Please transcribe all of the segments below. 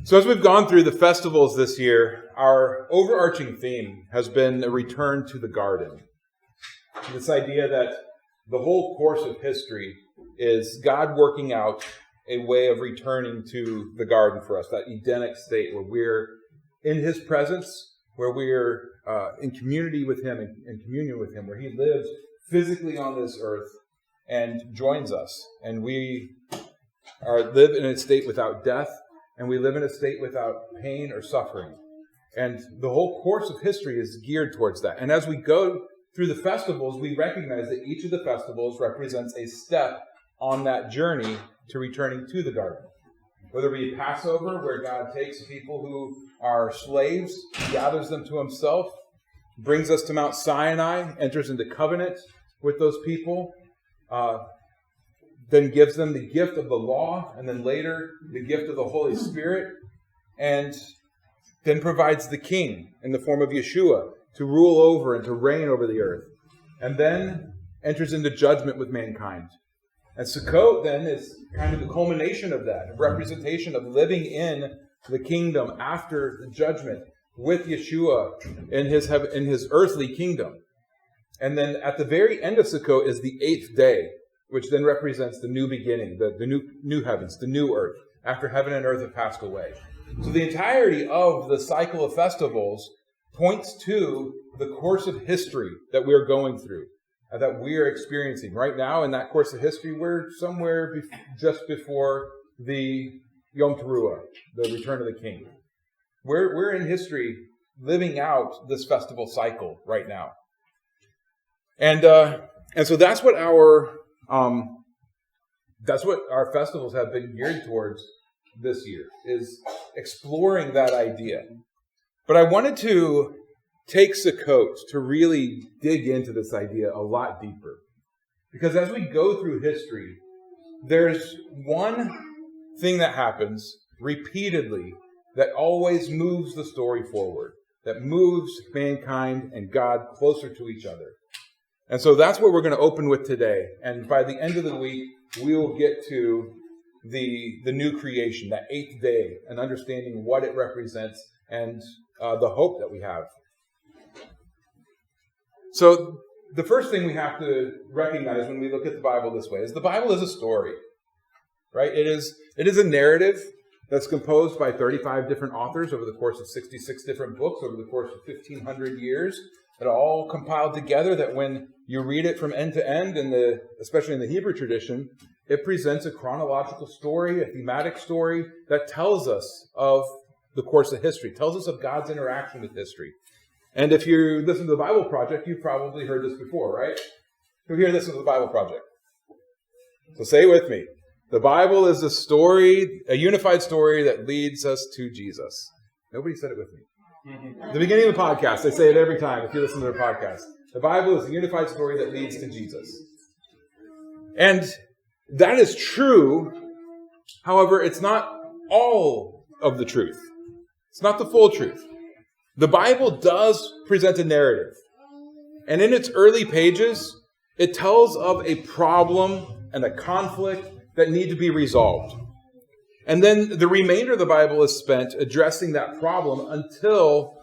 So as we've gone through the festivals this year, our overarching theme has been a return to the garden. This idea that the whole course of history is God working out a way of returning to the garden for us, that Edenic state where we're in His presence, where we're in community with Him, in communion with Him, where He lives physically on this earth and joins us. And we live in a state without death, and we live in a state without pain or suffering. And the whole course of history is geared towards that. And as we go through the festivals, we recognize that each of the festivals represents a step on that journey to returning to the garden. Whether it be Passover, where God takes people who are slaves, gathers them to Himself, brings us to Mount Sinai, enters into covenant with those people, then gives them the gift of the law, and then later the gift of the Holy Spirit, and then provides the king in the form of Yeshua to rule over and to reign over the earth, and then enters into judgment with mankind. And Sukkot then is kind of the culmination of that, a representation of living in the kingdom after the judgment with Yeshua in his earthly kingdom. And then at the very end of Sukkot is the 8th day, which then represents the new beginning, the new heavens, the new earth, after heaven and earth have passed away. So the entirety of the cycle of festivals points to the course of history that we're going through, that we are experiencing. Right now, in that course of history, we're somewhere just before the Yom Teruah, the return of the king. We're in history living out this festival cycle right now. And so that's what our festivals have been geared towards this year, is exploring that idea. But I wanted to take Sukkot to really dig into this idea a lot deeper. Because as we go through history, there's one thing that happens repeatedly that always moves the story forward, that moves mankind and God closer to each other. And so that's what we're going to open with today. And by the end of the week, we will get to the new creation, that 8th day, and understanding what it represents and the hope that we have. So the first thing we have to recognize when we look at the Bible this way is the Bible is a story, right? It is a narrative that's composed by 35 different authors over the course of 66 different books over the course of 1,500 years. That are all compiled together, that when you read it from end to end, especially in the Hebrew tradition, it presents a chronological story, a thematic story that tells us of the course of history, tells us of God's interaction with history. And if you listen to the Bible Project, you've probably heard this before, right? Who here listens to the Bible Project? So say it with me. The Bible is a story, a unified story that leads us to Jesus. Nobody said it with me. At the beginning of the podcast, I say it every time if you listen to their podcast. The Bible is a unified story that leads to Jesus. And that is true. However, it's not all of the truth. It's not the full truth. The Bible does present a narrative. And in its early pages, it tells of a problem and a conflict that need to be resolved. And then the remainder of the Bible is spent addressing that problem until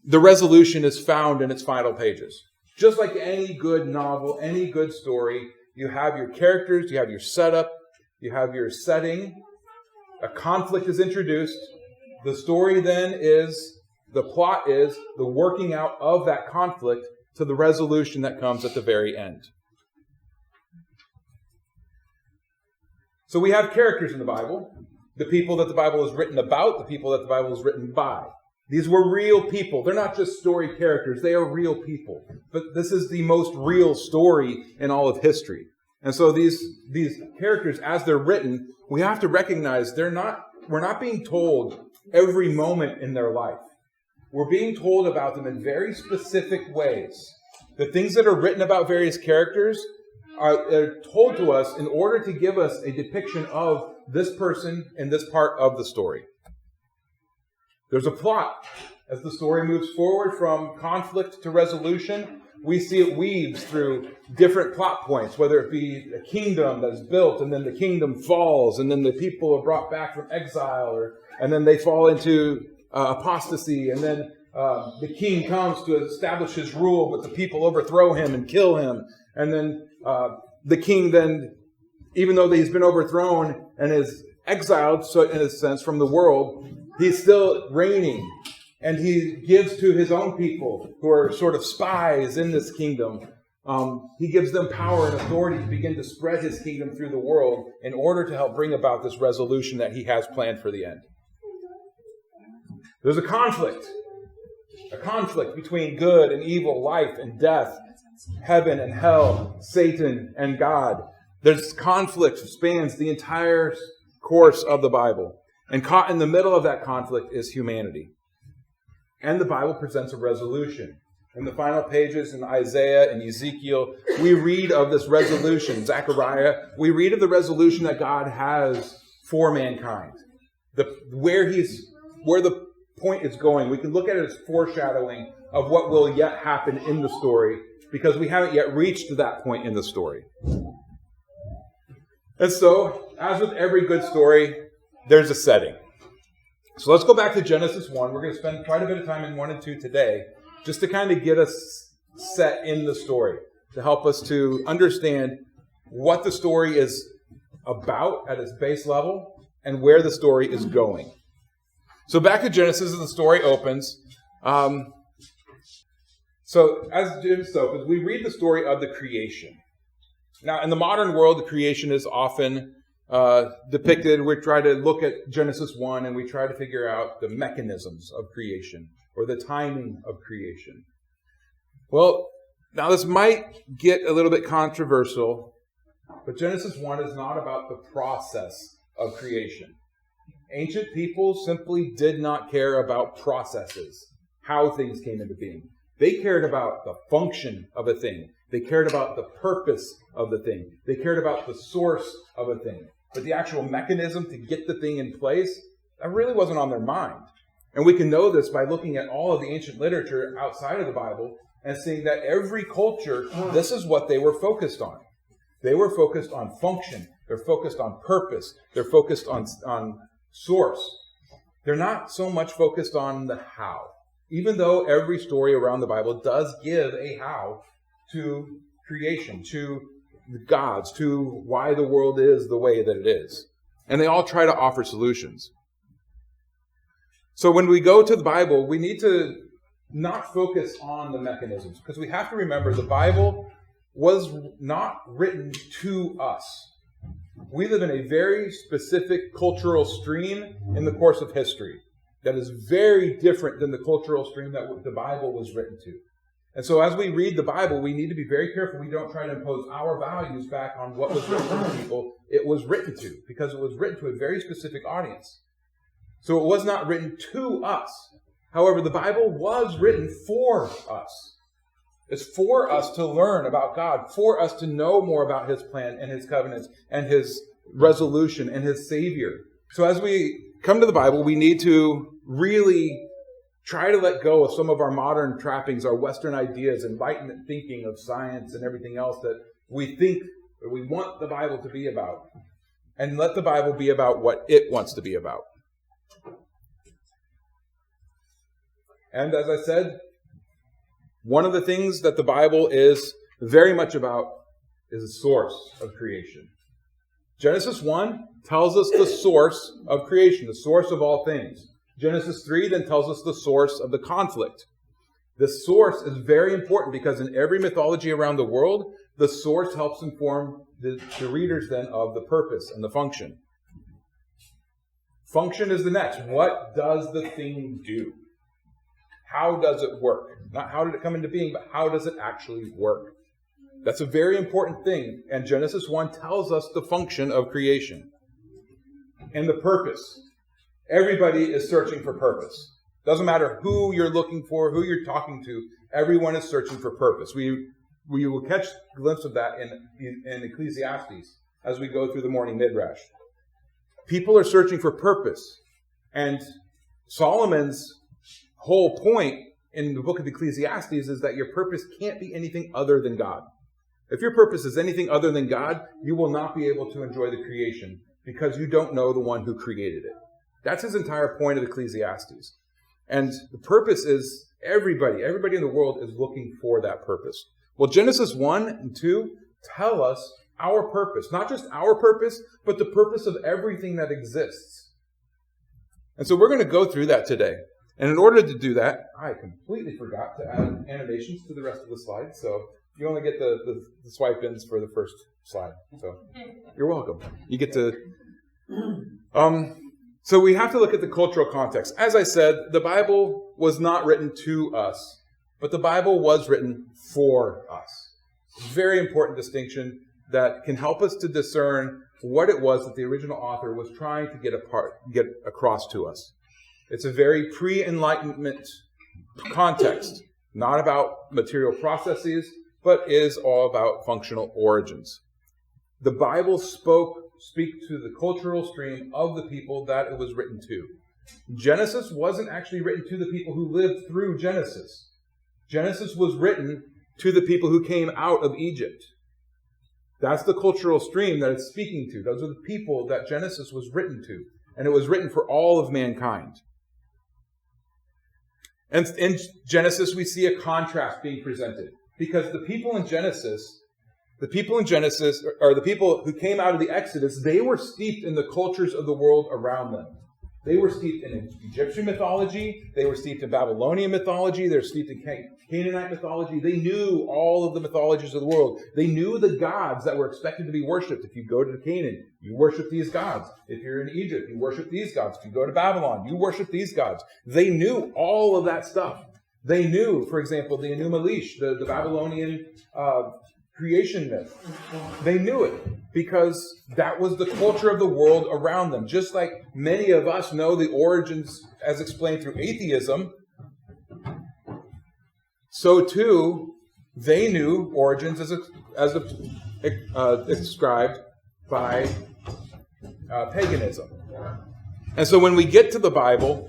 the resolution is found in its final pages. Just like any good novel, any good story, you have your characters, you have your setup, you have your setting, a conflict is introduced. The story then is, the plot is the working out of that conflict to the resolution that comes at the very end. So we have characters in the Bible, the people that the Bible is written about, the people that the Bible is written by. These were real people. They're not just story characters. They are real people. But this is the most real story in all of history. And so these characters, as they're written, we have to recognize we're not being told every moment in their life. We're being told about them in very specific ways. The things that are written about various characters are told to us in order to give us a depiction of this person in this part of the story. There's a plot. As the story moves forward from conflict to resolution, we see it weaves through different plot points, whether it be a kingdom that's built and then the kingdom falls and then the people are brought back from exile and then they fall into apostasy and then the king comes to establish his rule, but the people overthrow him and kill him. And then the king then, even though he's been overthrown and is exiled, so in a sense, from the world, he's still reigning. And he gives to his own people, who are sort of spies in this kingdom, he gives them power and authority to begin to spread his kingdom through the world in order to help bring about this resolution that he has planned for the end. There's a conflict between good and evil, life and death, heaven and hell, Satan and God. This conflict spans the entire course of the Bible. And caught in the middle of that conflict is humanity. And the Bible presents a resolution. In the final pages in Isaiah and Ezekiel, we read of this resolution. Zechariah, we read of the resolution that God has for mankind. Where the point is going. We can look at it as foreshadowing of what will yet happen in the story, because we haven't yet reached that point in the story. And so, as with every good story, there's a setting. So let's go back to Genesis 1. We're going to spend quite a bit of time in 1 and 2 today, just to kind of get us set in the story, to help us to understand what the story is about at its base level and where the story is going. So back to Genesis, as the story opens. So as Genesis opens, we read the story of the creation. Now, in the modern world, the creation is often depicted. We try to look at Genesis 1 and we try to figure out the mechanisms of creation or the timing of creation. Well, now this might get a little bit controversial, but Genesis 1 is not about the process of creation. Ancient people simply did not care about processes, how things came into being. They cared about the function of a thing. They cared about the purpose of the thing. They cared about the source of a thing. But the actual mechanism to get the thing in place, that really wasn't on their mind. And we can know this by looking at all of the ancient literature outside of the Bible and seeing that every culture, this is what they were focused on. They were focused on function. They're focused on purpose. They're focused on source. They're not so much focused on the how. Even though every story around the Bible does give a how to creation, to the gods, to why the world is the way that it is. And they all try to offer solutions. So when we go to the Bible, we need to not focus on the mechanisms, because we have to remember the Bible was not written to us. We live in a very specific cultural stream in the course of history that is very different than the cultural stream that the Bible was written to. And so as we read the Bible, we need to be very careful we don't try to impose our values back on what was written to the people it was written to, because it was written to a very specific audience. So it was not written to us. However, the Bible was written for us. It's for us to learn about God, for us to know more about His plan and His covenants and His resolution and His Savior. So as we come to the Bible, we need to really try to let go of some of our modern trappings, our Western ideas, Enlightenment thinking of science and everything else that we think or we want the Bible to be about, and let the Bible be about what it wants to be about. And as I said, one of the things that the Bible is very much about is the source of creation. Genesis 1 tells us the source of creation, the source of all things. Genesis 3 then tells us the source of the conflict. The source is very important because in every mythology around the world, the source helps inform the readers then of the purpose and the function. Function is the next. What does the thing do? How does it work? Not how did it come into being, but how does it actually work? That's a very important thing. And Genesis 1 tells us the function of creation. And the purpose. Everybody is searching for purpose. Doesn't matter who you're looking for, who you're talking to. Everyone is searching for purpose. We will catch a glimpse of that in Ecclesiastes as we go through the morning midrash. People are searching for purpose. And Solomon's whole point in the book of Ecclesiastes is that your purpose can't be anything other than God. If your purpose is anything other than God, you will not be able to enjoy the creation because you don't know the one who created it. That's his entire point of Ecclesiastes. And the purpose is everybody in the world is looking for that purpose. Well, Genesis 1 and 2 tell us our purpose. Not just our purpose, but the purpose of everything that exists. And so we're going to go through that today. And in order to do that, I completely forgot to add animations to the rest of the slides. So you only get the swipe ins for the first slide. So you're welcome. You get to... So we have to look at the cultural context. As I said, the Bible was not written to us, but the Bible was written for us. Very important distinction that can help us to discern what it was that the original author was trying to get across to us. It's a very pre-Enlightenment context, not about material processes, but is all about functional origins. The Bible speak to the cultural stream of the people that it was written to. Genesis wasn't actually written to the people who lived through Genesis. Genesis was written to the people who came out of Egypt. That's the cultural stream that it's speaking to. Those are the people that Genesis was written to. And it was written for all of mankind. And in Genesis, we see a contrast being presented. Because the people in Genesis, or the people who came out of the Exodus, they were steeped in the cultures of the world around them. They were steeped in Egyptian mythology. They were steeped in Babylonian mythology. They were steeped in Canaanite mythology. They knew all of the mythologies of the world. They knew the gods that were expected to be worshipped. If you go to Canaan, you worship these gods. If you're in Egypt, you worship these gods. If you go to Babylon, you worship these gods. They knew all of that stuff. They knew, for example, the Enuma Elish, the Babylonian creation myth. They knew it because that was the culture of the world around them. Just like many of us know the origins as explained through atheism, so too they knew origins as described by paganism. And so when we get to the Bible,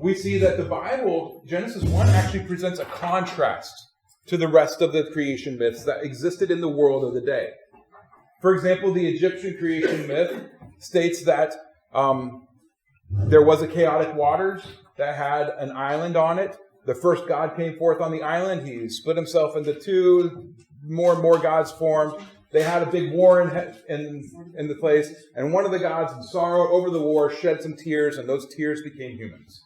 we see that the Bible, Genesis 1, actually presents a contrast to the rest of the creation myths that existed in the world of the day. For example, the Egyptian creation myth states that there was a chaotic waters that had an island on it. The first god came forth on the island. He split himself into two. More and more gods formed. They had a big war in the place. And one of the gods, in sorrow over the war, shed some tears, and those tears became humans.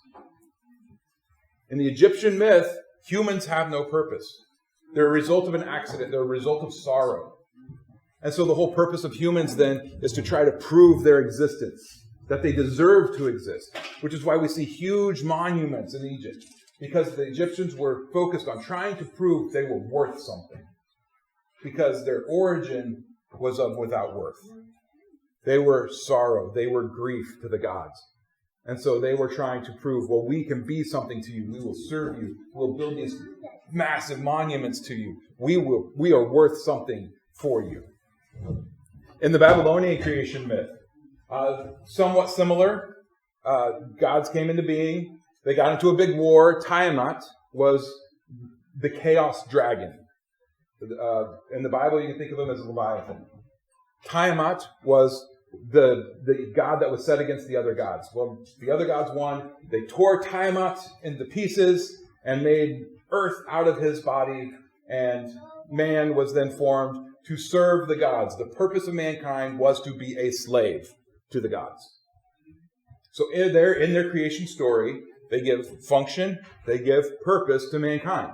In the Egyptian myth, humans have no purpose. They're a result of an accident. They're a result of sorrow. And so the whole purpose of humans then is to try to prove their existence, that they deserve to exist, which is why we see huge monuments in Egypt, because the Egyptians were focused on trying to prove they were worth something, because their origin was of without worth. They were sorrow. They were grief to the gods. And so they were trying to prove, well, we can be something to you. We will serve you. We'll build these massive monuments to you. We are worth something for you. In the Babylonian creation myth, somewhat similar. Gods came into being. They got into a big war. Tiamat was the chaos dragon. In the Bible, you can think of him as Leviathan. Tiamat was the god that was set against the other gods. Well, the other gods won. They tore Tiamat into pieces and made earth out of his body, and man was then formed to serve the gods. The purpose of mankind was to be a slave to the gods. So in their creation story, they give function, they give purpose to mankind.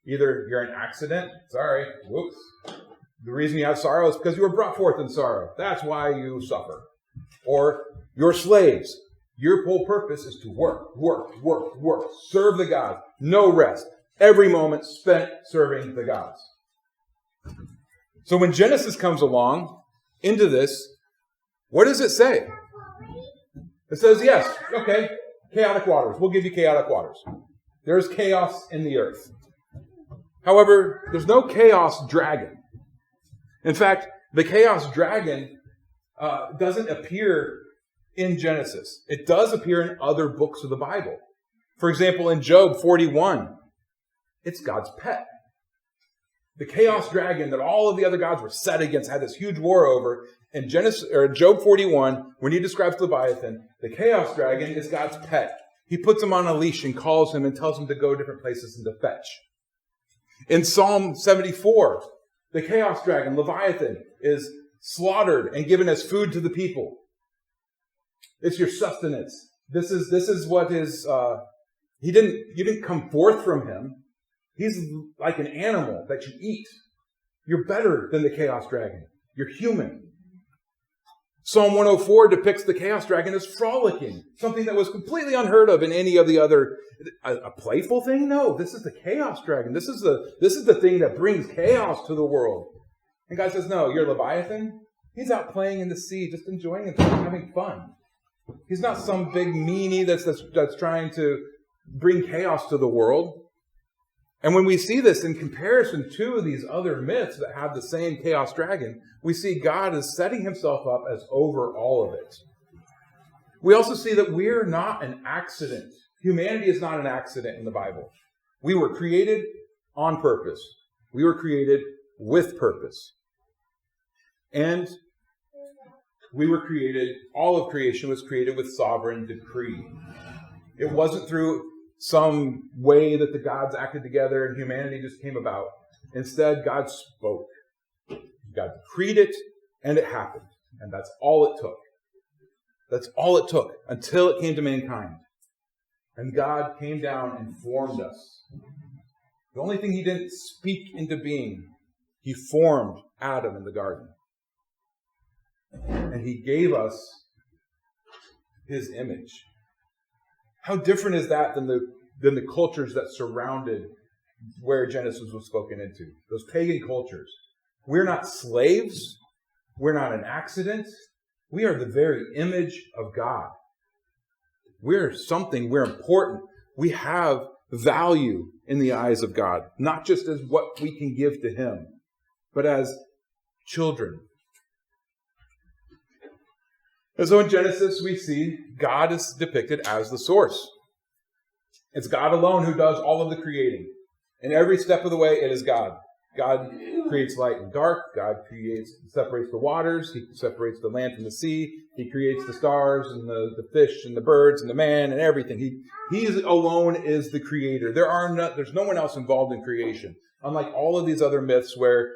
Either you're an accident, sorry, whoops. The reason you have sorrow is because you were brought forth in sorrow. That's why you suffer. Or you're slaves. Your whole purpose is to work. Serve the gods. No rest. Every moment spent serving the gods. So when Genesis comes along into this, what does it say? It says, yes, okay, chaotic waters. We'll give you chaotic waters. There's chaos in the earth. However, there's no chaos dragon. In fact, the chaos dragon doesn't appear in Genesis. It does appear in other books of the Bible. For example, in Job 41, it's God's pet. The chaos dragon that all of the other gods were set against, had this huge war over. In Job 41, when he describes Leviathan, the chaos dragon is God's pet. He puts him on a leash and calls him and tells him to go different places and to fetch. In Psalm 74, the chaos dragon, Leviathan, is slaughtered and given as food to the people. It's your sustenance. This is what is, you didn't come forth from him. He's like an animal that you eat. You're better than the chaos dragon. You're human. Psalm 104 depicts the chaos dragon as frolicking, something that was completely unheard of in any of the other. A playful thing? No, this is the chaos dragon. This is the thing that brings chaos to the world. And God says, no, you're Leviathan. He's out playing in the sea, just enjoying himself, having fun. He's not some big meanie that's trying to bring chaos to the world. And when we see this in comparison to these other myths that have the same chaos dragon, we see God is setting himself up as over all of it. We also see that we're not an accident. Humanity is not an accident in the Bible. We were created on purpose. We were created with purpose. And we were created, all of creation was created with sovereign decree. It wasn't through some way that the gods acted together and humanity just came about. Instead, God spoke. God decreed it, and it happened. And that's all it took. That's all it took until it came to mankind. And God came down and formed us. The only thing he didn't speak into being, he formed Adam in the garden. And he gave us his image. How different is that than the cultures that surrounded where Genesis was spoken into? Those pagan cultures. We're not slaves. We're not an accident. We are the very image of God. We're something. We're important. We have value in the eyes of God. Not just as what we can give to him, but as children. And so in Genesis, we see God is depicted as the source. It's God alone who does all of the creating. In every step of the way, it is God. God creates light and dark. God separates the waters. He separates the land from the sea. He creates the stars and the fish and the birds and the man and everything. He alone is the creator. There's no one else involved in creation. Unlike all of these other myths where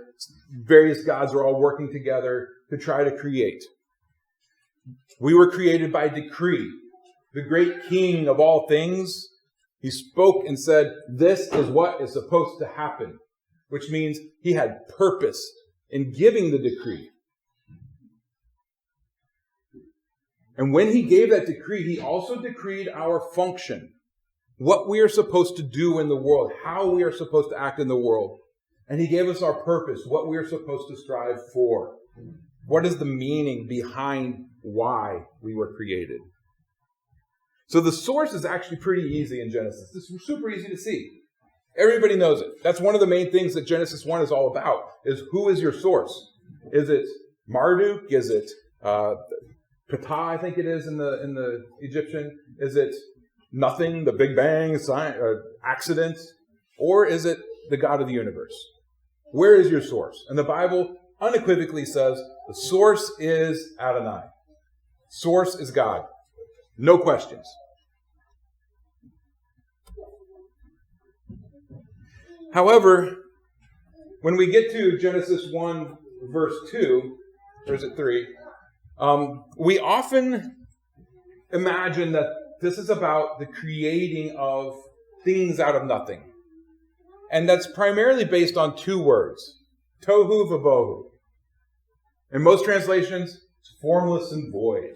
various gods are all working together to try to create. We were created by decree. The great king of all things, he spoke and said, this is what is supposed to happen. Which means he had purpose in giving the decree. And when he gave that decree, he also decreed our function. What we are supposed to do in the world. How we are supposed to act in the world. And he gave us our purpose. What we are supposed to strive for. What is the meaning behind why we were created? So the source is actually pretty easy in Genesis. This is super easy to see. Everybody knows it. That's one of the main things that Genesis 1 is all about, is who is your source? Is it Marduk? Is it Ptah, I think it is in the Egyptian? Is it nothing, the Big Bang, accident? Or is it the God of the universe? Where is your source? And the Bible unequivocally says the source is Adonai. Source is God. No questions. However, when we get to Genesis 1, verse 2, or is it 3, we often imagine that this is about the creating of things out of nothing. And that's primarily based on two words, tohu vavohu. In most translations, it's formless and void.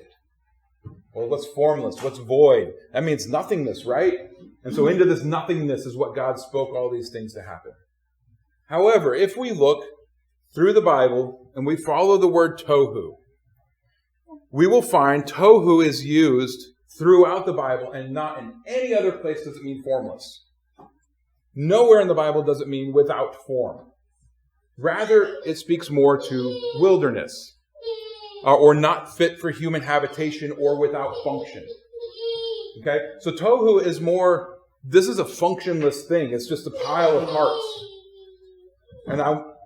Well, what's formless? What's void? That means nothingness, right? And so into this nothingness is what God spoke all these things to happen. However, if we look through the Bible and we follow the word tohu, we will find tohu is used throughout the Bible and not in any other place does it mean formless. Nowhere in the Bible does it mean without form. Rather, it speaks more to wilderness. Or not fit for human habitation or without function. Okay? So tohu is more, this is a functionless thing. It's just a pile of parts.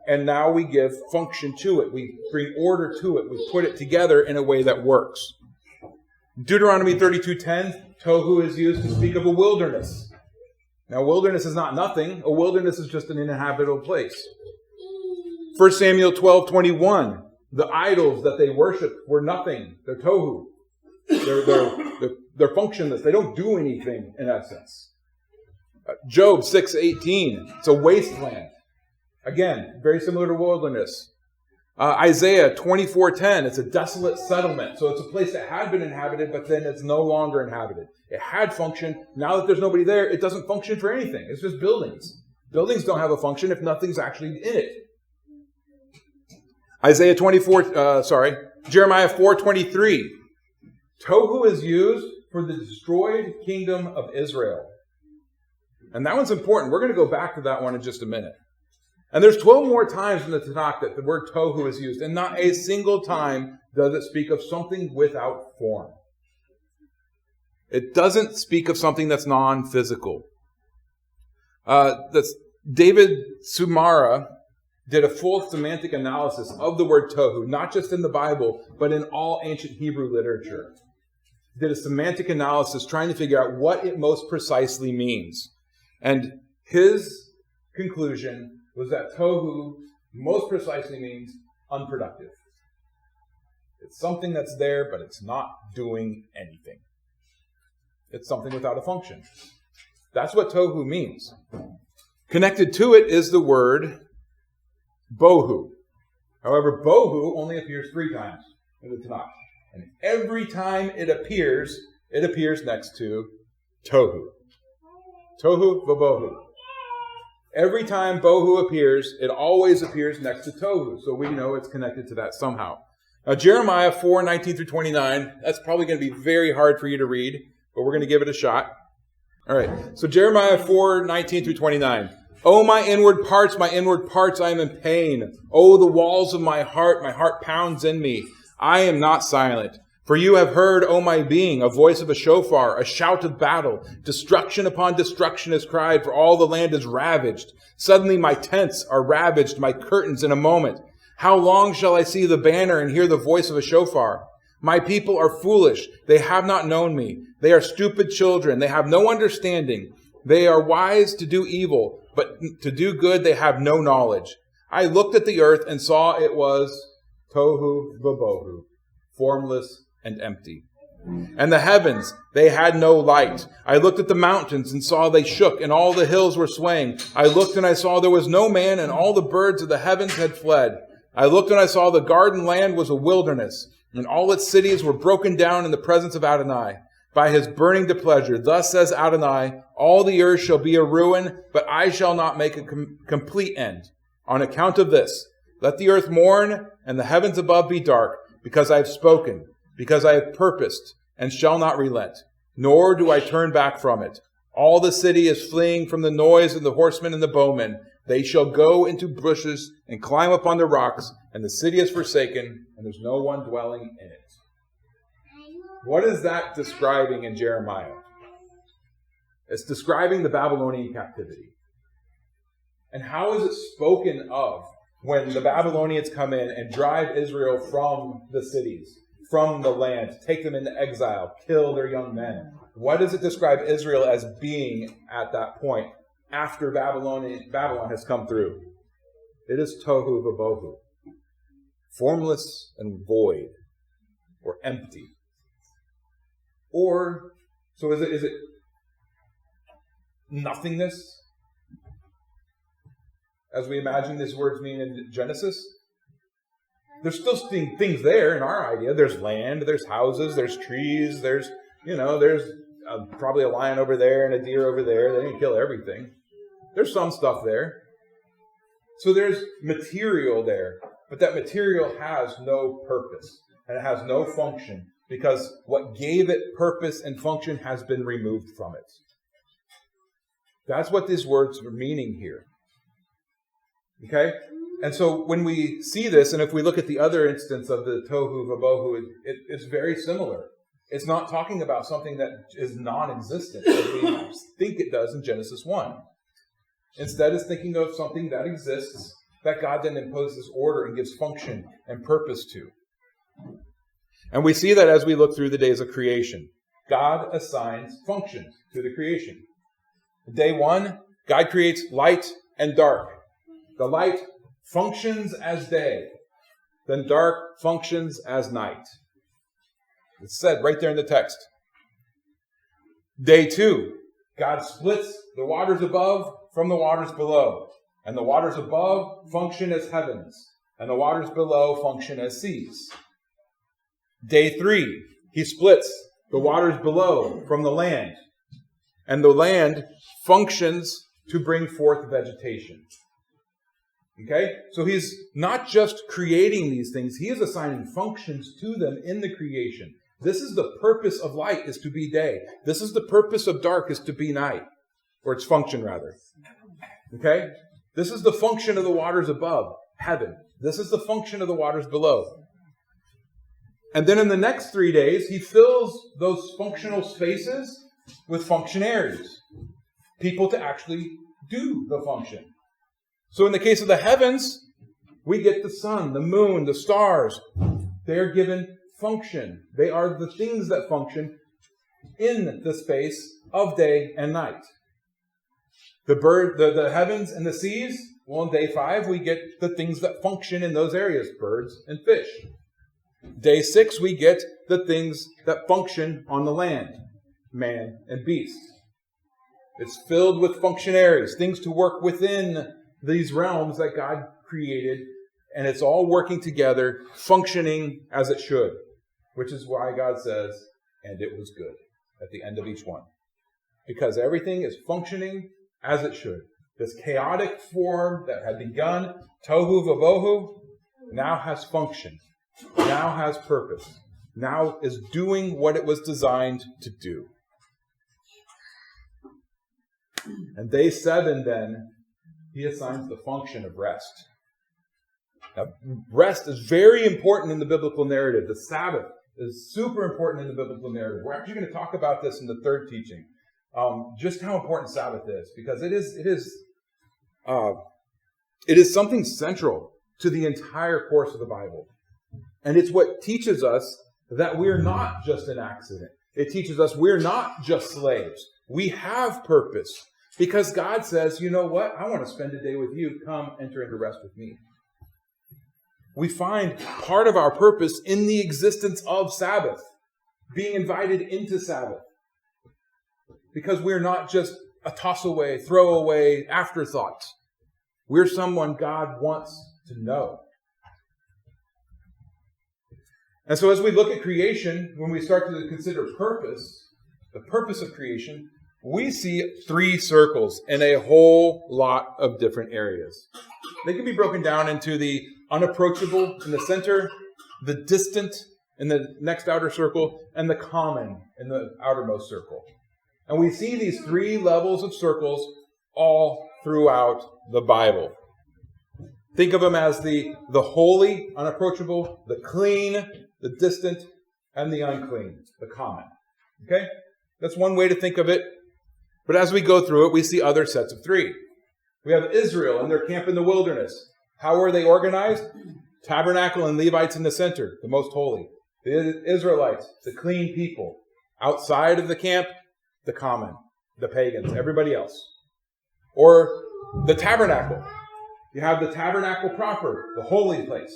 And now we give function to it. We bring order to it. We put it together in a way that works. Deuteronomy 32:10, tohu is used to speak of a wilderness. Now, wilderness is not nothing. A wilderness is just an uninhabitable place. 1 Samuel 12:21, the idols that they worshiped were nothing. They're tohu. They're functionless. They don't do anything in essence. Job 6:18, it's a wasteland. Again, very similar to wilderness. Isaiah 24:10, it's a desolate settlement. So it's a place that had been inhabited, but then it's no longer inhabited. It had function. Now that there's nobody there, it doesn't function for anything. It's just buildings. Buildings don't have a function if nothing's actually in it. Jeremiah 4:23. Tohu is used for the destroyed kingdom of Israel. And that one's important. We're going to go back to that one in just a minute. And there's 12 more times in the Tanakh that the word tohu is used, and not a single time does it speak of something without form. It doesn't speak of something that's non-physical. David Sumara did a full semantic analysis of the word tohu, not just in the Bible, but in all ancient Hebrew literature. He did a semantic analysis trying to figure out what it most precisely means. And his conclusion was that tohu most precisely means unproductive. It's something that's there, but it's not doing anything. It's something without a function. That's what tohu means. Connected to it is the word bohu. However, bohu only appears 3 times in the Tanakh. And every time it appears next to tohu. Tohu v'bohu. Every time bohu appears, it always appears next to tohu. So we know it's connected to that somehow. Now, Jeremiah 4:19-29, that's probably going to be very hard for you to read, but we're going to give it a shot. All right. So Jeremiah 4:19-29. Oh, my inward parts, I am in pain. Oh, the walls of my heart pounds in me. I am not silent. For you have heard, O my being, a voice of a shofar, a shout of battle. Destruction upon destruction is cried, for all the land is ravaged. Suddenly my tents are ravaged, my curtains in a moment. How long shall I see the banner and hear the voice of a shofar? My people are foolish. They have not known me. They are stupid children. They have no understanding. They are wise to do evil, but to do good they have no knowledge. I looked at the earth and saw it was tohu v'bohu, formless and empty. And the heavens, they had no light. I looked at the mountains and saw they shook, and all the hills were swaying. I looked and I saw there was no man, and all the birds of the heavens had fled. I looked and I saw the garden land was a wilderness, and all its cities were broken down in the presence of Adonai, by his burning displeasure. Thus says Adonai, all the earth shall be a ruin, but I shall not make a complete end. On account of this, let the earth mourn, and the heavens above be dark, because I have spoken, because I have purposed, and shall not relent, nor do I turn back from it. All the city is fleeing from the noise of the horsemen and the bowmen. They shall go into bushes and climb upon the rocks, and the city is forsaken, and there's no one dwelling in it. What is that describing in Jeremiah? It's describing the Babylonian captivity. And how is it spoken of when the Babylonians come in and drive Israel from the cities, from the land, take them into exile, kill their young men? What does it describe Israel as being at that point after Babylon has come through? It is tohu v'bohu, formless and void, or empty. Or, so is it nothingness, as we imagine these words mean in Genesis? There's still things there in our idea. There's land, there's houses, there's trees, there's probably a lion over there and a deer over there. They didn't kill everything. There's some stuff there. So there's material there, but that material has no purpose and it has no function, because what gave it purpose and function has been removed from it. That's what these words are meaning here. Okay? And so when we see this, and if we look at the other instance of the tohu v'bohu, it's very similar. It's not talking about something that is non-existent, as we think it does in Genesis 1. Instead, it's thinking of something that exists, that God then imposes order and gives function and purpose to. And we see that as we look through the days of creation. God assigns functions to the creation. Day 1, God creates light and dark. The light functions as day. Then dark functions as night. It's said right there in the text. Day 2, God splits the waters above from the waters below. And the waters above function as heavens. And the waters below function as seas. Day 3, he splits the waters below from the land. And the land functions to bring forth vegetation. Okay? So he's not just creating these things, he is assigning functions to them in the creation. This is the purpose of light, is to be day. This is the purpose of dark, is to be night. Or its function, rather. Okay? This is the function of the waters above, heaven. This is the function of the waters below. And then in the next 3 days, he fills those functional spaces with functionaries. People to actually do the function. So in the case of the heavens, we get the sun, the moon, the stars. They are given function. They are the things that function in the space of day and night. The heavens and the seas, well, in day 5, we get the things that function in those areas, birds and fish. Day 6, we get the things that function on the land, man and beast. It's filled with functionaries, things to work within these realms that God created, and it's all working together, functioning as it should, which is why God says, and it was good, at the end of each one. Because everything is functioning as it should. This chaotic form that had begun, tohu vavohu, now has function, now has purpose, now is doing what it was designed to do. And day 7, then, he assigns the function of rest. Now, rest is very important in the biblical narrative. The Sabbath is super important in the biblical narrative. We're actually going to talk about this in the 3rd teaching. Just how important Sabbath is, because it is something central to the entire course of the Bible. And it's what teaches us that we're not just an accident. It teaches us we're not just slaves. We have purpose. Because God says, you know what? I want to spend a day with you. Come, enter into rest with me. We find part of our purpose in the existence of Sabbath. Being invited into Sabbath. Because we're not just a toss away, throw away afterthought. We're someone God wants to know. And so as we look at creation, when we start to consider purpose, the purpose of creation, we see 3 circles in a whole lot of different areas. They can be broken down into the unapproachable in the center, the distant in the next outer circle, and the common in the outermost circle. And we see these 3 levels of circles all throughout the Bible. Think of them as the holy, unapproachable, the clean, the distant, and the unclean, the common. Okay? That's one way to think of it. But as we go through it, we see other sets of 3. We have Israel and their camp in the wilderness. How are they organized? Tabernacle and Levites in the center, the most holy. The Israelites, the clean people. Outside of the camp, the common, the pagans, everybody else. Or the tabernacle. You have the tabernacle proper, the holy place.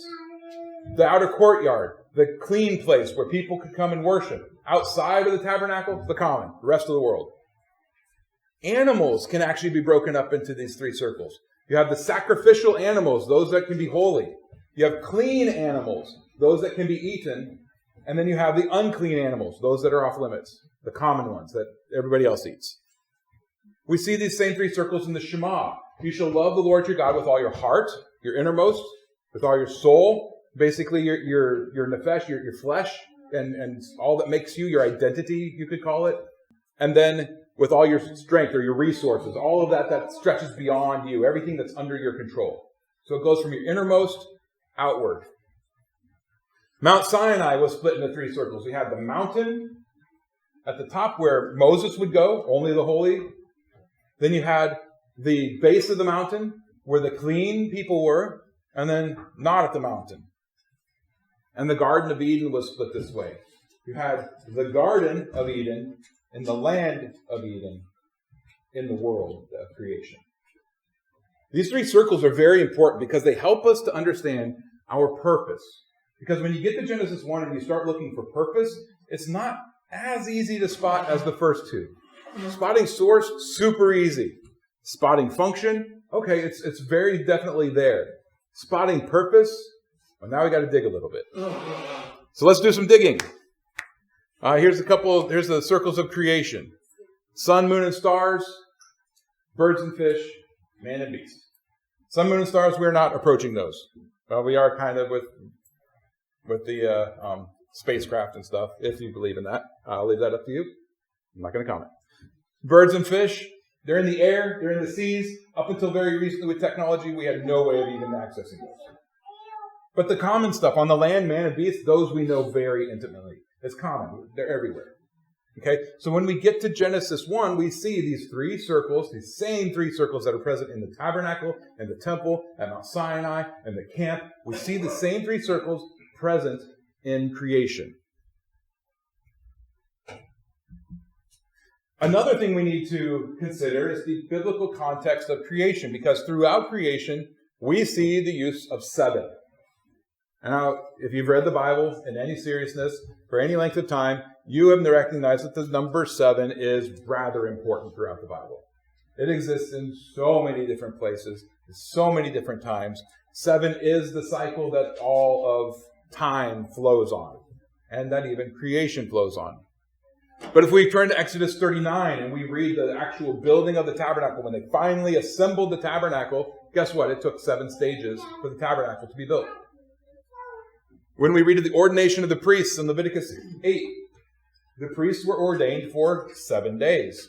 The outer courtyard, the clean place where people could come and worship. Outside of the tabernacle, the common, the rest of the world. Animals can actually be broken up into these 3 circles. You have the sacrificial animals, those that can be holy. You have clean animals, those that can be eaten. And then you have the unclean animals, those that are off limits, the common ones that everybody else eats. We see these same 3 circles in the Shema. You shall love the Lord your God with all your heart, your innermost, with all your soul, basically your nefesh, your flesh, and all that makes you, your identity, you could call it. And then with all your strength or your resources, all of that stretches beyond you, everything that's under your control. So it goes from your innermost outward. Mount Sinai was split into 3 circles. We had the mountain at the top where Moses would go, only the holy. Then you had the base of the mountain where the clean people were, and then not at the mountain. And the Garden of Eden was split this way. You had the Garden of Eden and the land of Eden in the world of creation. These 3 circles are very important because they help us to understand our purpose. Because when you get to Genesis 1 and you start looking for purpose, it's not as easy to spot as the first 2. Spotting source, super easy. Spotting function, okay, it's very definitely there. Spotting purpose, well, now we got to dig a little bit. So let's do some digging. Here's the circles of creation. Sun, moon, and stars, birds and fish, man and beast. Sun, moon, and stars, we're not approaching those. We are kind of with the spacecraft and stuff, if you believe in that. I'll leave that up to you. I'm not going to comment. Birds and fish, they're in the air, they're in the seas. Up until very recently with technology, we had no way of even accessing those. But the common stuff on the land, man and beast, those we know very intimately. It's common. They're everywhere. Okay? So when we get to Genesis 1, we see these 3 circles, these same 3 circles that are present in the tabernacle, and the temple, at Mount Sinai, and the camp. We see the same 3 circles present in creation. Another thing we need to consider is the biblical context of creation, because throughout creation, we see the use of 7. Now, if you've read the Bible in any seriousness for any length of time, you have recognized that the number 7 is rather important throughout the Bible. It exists in so many different places, so many different times. 7 is the cycle that all of time flows on, and that even creation flows on. But if we turn to Exodus 39 and we read the actual building of the tabernacle, when they finally assembled the tabernacle, guess what? It took 7 stages for the tabernacle to be built. When we read of the ordination of the priests in Leviticus 8, the priests were ordained for 7 days.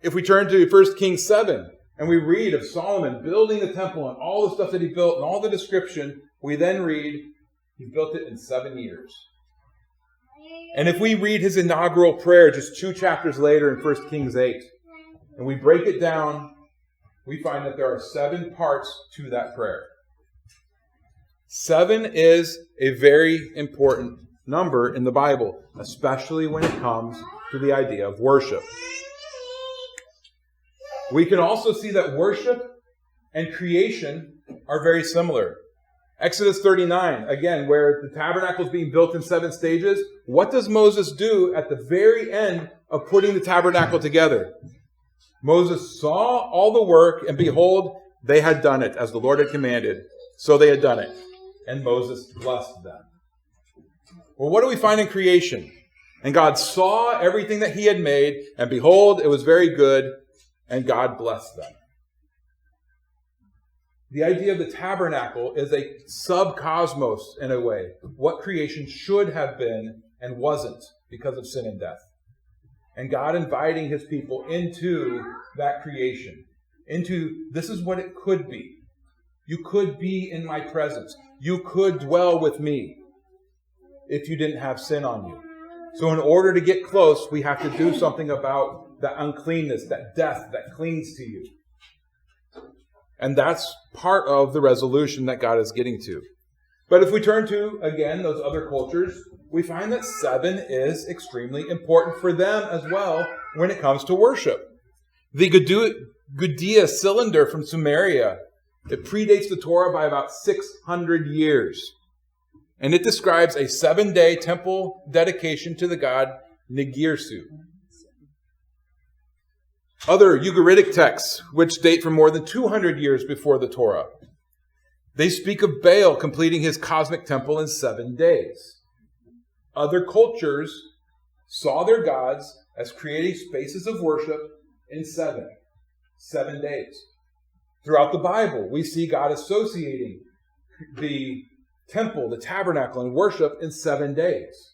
If we turn to 1 Kings 7 and we read of Solomon building the temple and all the stuff that he built and all the description, we then read he built it in 7 years. And if we read his inaugural prayer just 2 chapters later in 1 Kings 8, and we break it down, we find that there are 7 parts to that prayer. 7 is a very important number in the Bible, especially when it comes to the idea of worship. We can also see that worship and creation are very similar. Exodus 39, again, where the tabernacle is being built in 7 stages. What does Moses do at the very end of putting the tabernacle together? Moses saw all the work, and behold, they had done it as the Lord had commanded. So they had done it. And Moses blessed them. Well, what do we find in creation? And God saw everything that he had made, and behold, it was very good, and God blessed them. The idea of the tabernacle is a subcosmos, in a way, what creation should have been and wasn't because of sin and death. And God inviting his people into that creation, into this is what it could be. You could be in my presence. You could dwell with me if you didn't have sin on you. So in order to get close, we have to do something about that uncleanness, that death that clings to you. And that's part of the resolution that God is getting to. But if we turn to, again, those other cultures, we find that 7 is extremely important for them as well when it comes to worship. The Gudea cylinder from Sumeria, it predates the Torah by about 600 years. And it describes a 7-day temple dedication to the god Nigirsu. Other Ugaritic texts, which date from more than 200 years before the Torah, they speak of Baal completing his cosmic temple in 7 days. Other cultures saw their gods as creating spaces of worship in 7 days. Throughout the Bible, we see God associating the temple, the tabernacle, and worship in 7 days.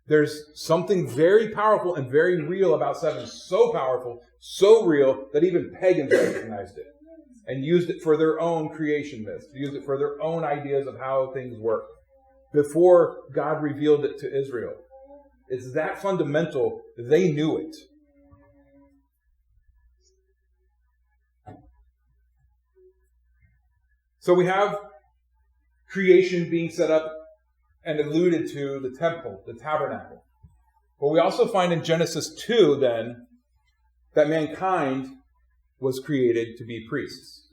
There's something very powerful and very real about 7. So powerful, so real, that even pagans recognized it. and used it for their own creation myths, used it for their own ideas of how things work, before God revealed it to Israel. It's that fundamental. They knew it. So we have creation being set up and alluded to the temple, the tabernacle. But we also find in Genesis 2, then, that mankind was created to be priests.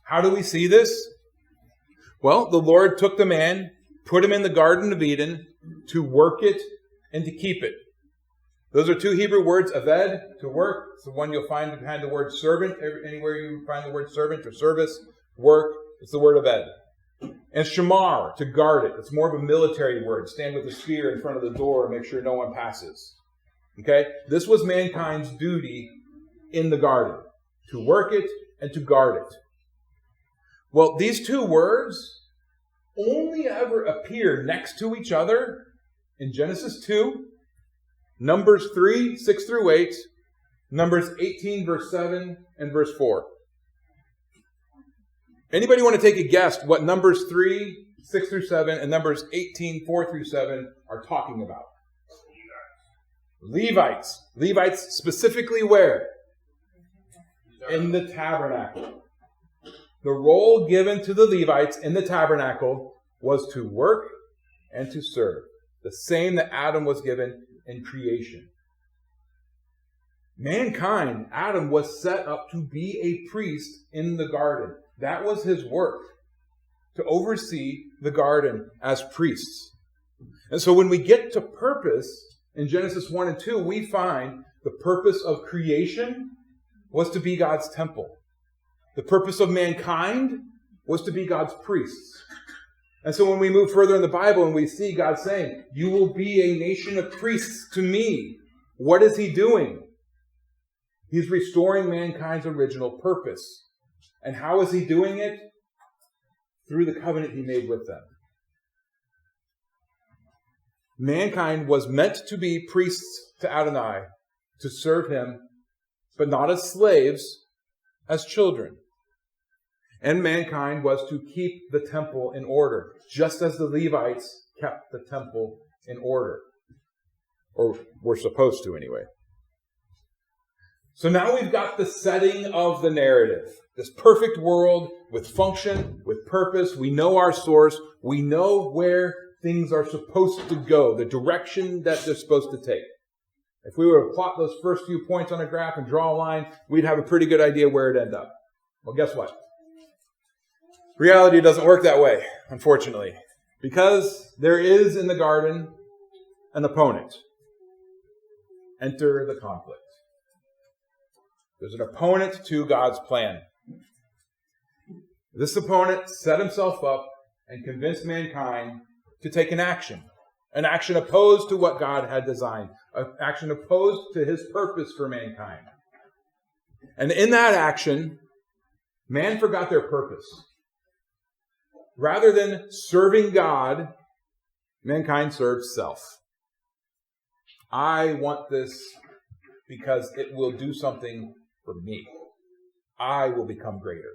How do we see this? Well, the Lord took the man, put him in the Garden of Eden to work it and to keep it. Those are two Hebrew words, aved, to work. It's the one you'll find behind the word servant. Anywhere you find the word servant or service, work, it's the word aved. And shamar, to guard it. It's more of a military word. Stand with a spear in front of the door and make sure no one passes. Okay? This was mankind's duty in the garden, to work it and to guard it. Well, these two words only ever appear next to each other in Genesis 2, Numbers 3, 6 through 8, Numbers 18, verse 7, and verse 4. Anybody want to take a guess what Numbers 3, 6 through 7, and Numbers 18, 4 through 7 are talking about? Levites. Levites specifically where? In the tabernacle. The role given to the Levites in the tabernacle was to work and to serve. The same that Adam was given in creation. Mankind, Adam, was set up to be a priest in the garden. That was his work, to oversee the garden as priests. And so when we get to purpose, in Genesis 1 and 2, we find the purpose of creation was to be God's temple. The purpose of mankind was to be God's priests. And so when we move further in the Bible and we see God saying, you will be a nation of priests to me, what is he doing? He's restoring mankind's original purpose. And how is he doing it? Through the covenant he made with them. Mankind was meant to be priests to Adonai, to serve him, but not as slaves, as children. And mankind was to keep the temple in order, just as the Levites kept the temple in order. Or were supposed to anyway. So now we've got the setting of the narrative. This perfect world with function, with purpose. We know our source. We know where things are supposed to go, the direction that they're supposed to take. If we were to plot those first few points on a graph and draw a line, we'd have a pretty good idea where it'd end up. Well, guess what? Reality doesn't work that way, unfortunately, because there is in the garden an opponent. Enter the conflict. There's an opponent to God's plan. This opponent set himself up and convinced mankind to take an action opposed to what God had designed, an action opposed to his purpose for mankind. And in that action, man forgot their purpose. Rather than serving God, mankind served self. I want this because it will do something for me. I will become greater.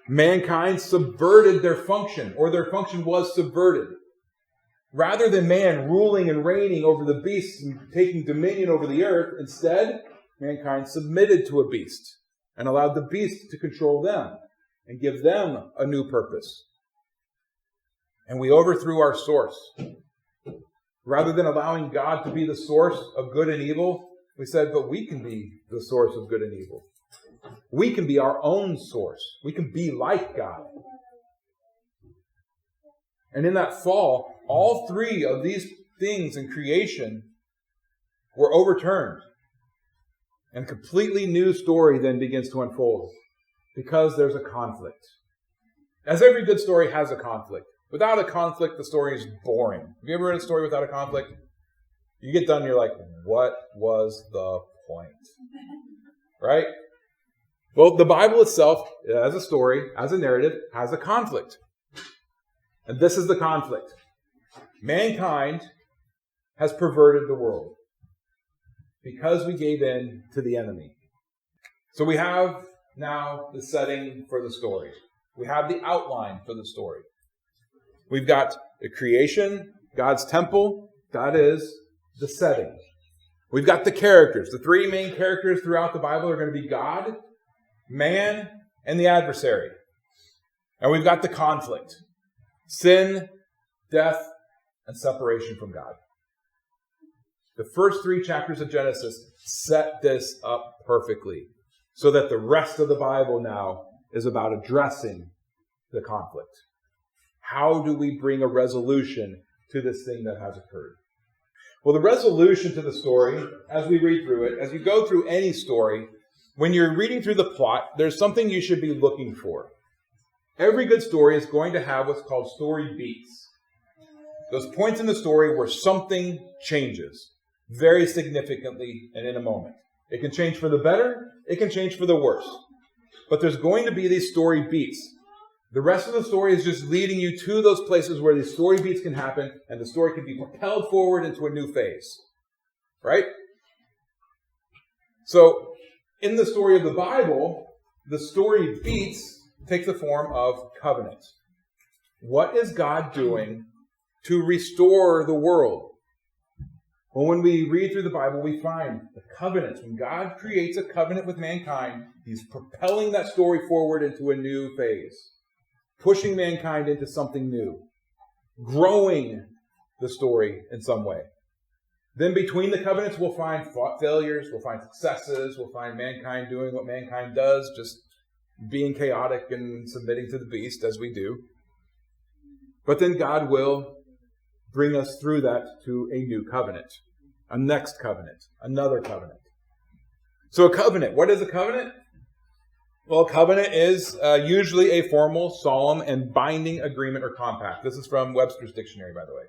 Mankind subverted their function, or their function was subverted. Rather than man ruling and reigning over the beasts and taking dominion over the earth, instead, mankind submitted to a beast and allowed the beast to control them and give them a new purpose. And we overthrew our source. Rather than allowing God to be the source of good and evil, we said, but we can be the source of good and evil. We can be our own source. We can be like God. And in that fall, all three of these things in creation were overturned. And a completely new story then begins to unfold because there's a conflict. As every good story has a conflict. Without a conflict, the story is boring. Have you ever read a story without a conflict? You get done and you're like, what was the point? Right? Well, the Bible itself, as a story, as a narrative, has a conflict. And this is the conflict. Mankind has perverted the world because we gave in to the enemy. So we have now the setting for the story. We have the outline for the story. We've got the creation, God's temple. That is the setting. We've got the characters. The three main characters throughout the Bible are going to be God, man, and the adversary. And we've got the conflict. Sin, death, and separation from God. The first 3 chapters of Genesis set this up perfectly, so that the rest of the Bible now is about addressing the conflict. How do we bring a resolution to this thing that has occurred? Well, the resolution to the story, as we read through it, as you go through any story, when you're reading through the plot, there's something you should be looking for. Every good story is going to have what's called story beats. Those points in the story where something changes very significantly and in a moment. It can change for the better, it can change for the worse. But there's going to be these story beats. The rest of the story is just leading you to those places where these story beats can happen and the story can be propelled forward into a new phase. Right? So, in the story of the Bible, the story beats take the form of covenant. What is God doing to restore the world? Well, when we read through the Bible, we find the covenants. When God creates a covenant with mankind, He's propelling that story forward into a new phase, pushing mankind into something new, growing the story in some way. Then between the covenants, we'll find failures, we'll find successes, we'll find mankind doing what mankind does, just being chaotic and submitting to the beast as we do. But then God will bring us through that to a new covenant, a next covenant, another covenant. So a covenant, what is a covenant? Well, a covenant is usually a formal, solemn, and binding agreement or compact. This is from Webster's Dictionary, by the way.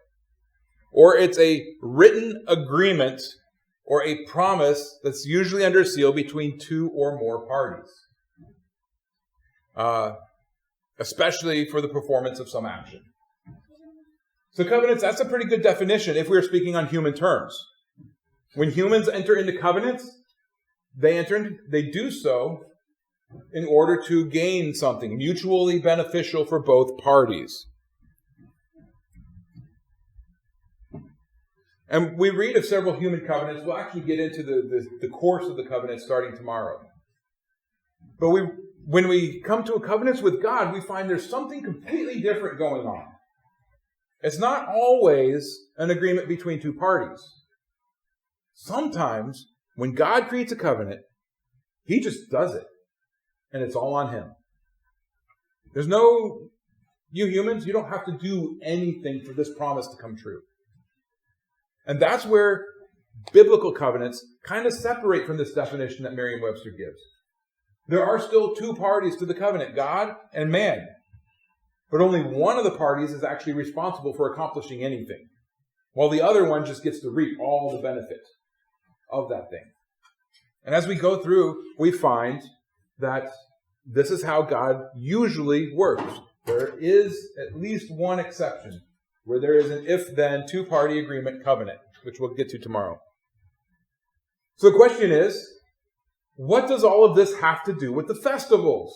Or it's a written agreement or a promise that's usually under seal between 2 or more parties. Especially for the performance of some action. So covenants, that's a pretty good definition if we're speaking on human terms. When humans enter into covenants, they do so in order to gain something mutually beneficial for both parties. And we read of several human covenants. We'll actually get into the course of the covenant starting tomorrow. But when we come to a covenant with God, we find there's something completely different going on. It's not always an agreement between 2 parties. Sometimes, when God creates a covenant, He just does it. And it's all on Him. There's no, you humans, you don't have to do anything for this promise to come true. And that's where biblical covenants kind of separate from this definition that Merriam-Webster gives. There are still 2 parties to the covenant, God and man. But only one of the parties is actually responsible for accomplishing anything, while the other one just gets to reap all the benefit of that thing. And as we go through, we find that this is how God usually works. There is at least one exception, where there is an if-then 2-party agreement covenant, which we'll get to tomorrow. So the question is, what does all of this have to do with the festivals?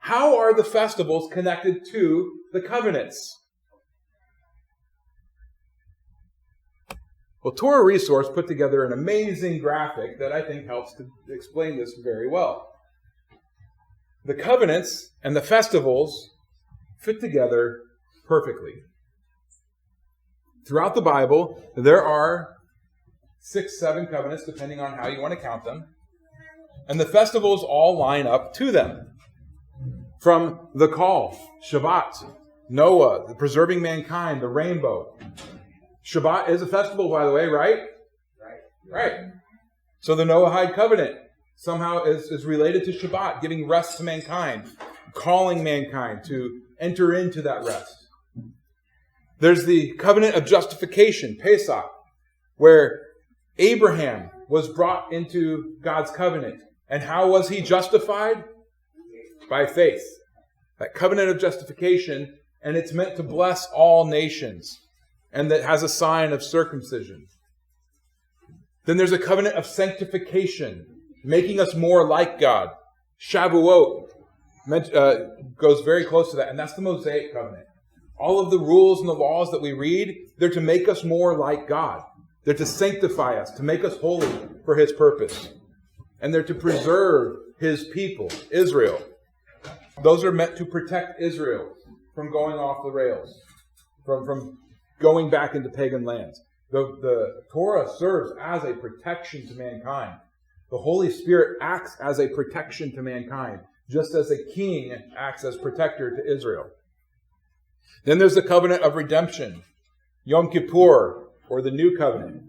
How are the festivals connected to the covenants? Well, Torah Resource put together an amazing graphic that I think helps to explain this very well. The covenants and the festivals fit together perfectly. Throughout the Bible, there are 6, 7 covenants, depending on how you want to count them. And the festivals all line up to them. From the call, Shabbat, Noah, the preserving mankind, the rainbow. Shabbat is a festival, by the way, right? Right. So the Noahide covenant somehow is related to Shabbat, giving rest to mankind, calling mankind to enter into that rest. There's the covenant of justification, Pesach, where Abraham was brought into God's covenant. And how was he justified? By faith. That covenant of justification, and it's meant to bless all nations, and that has a sign of circumcision. Then there's a covenant of sanctification, making us more like God. Shavuot goes very close to that, and that's the Mosaic covenant. All of the rules and the laws that we read, they're to make us more like God. They're to sanctify us, to make us holy for His purpose. And they're to preserve His people, Israel. Those are meant to protect Israel from going off the rails, from going back into pagan lands. The Torah serves as a protection to mankind. The Holy Spirit acts as a protection to mankind, just as a king acts as protector to Israel. Then there's the covenant of redemption, Yom Kippur, or the New Covenant.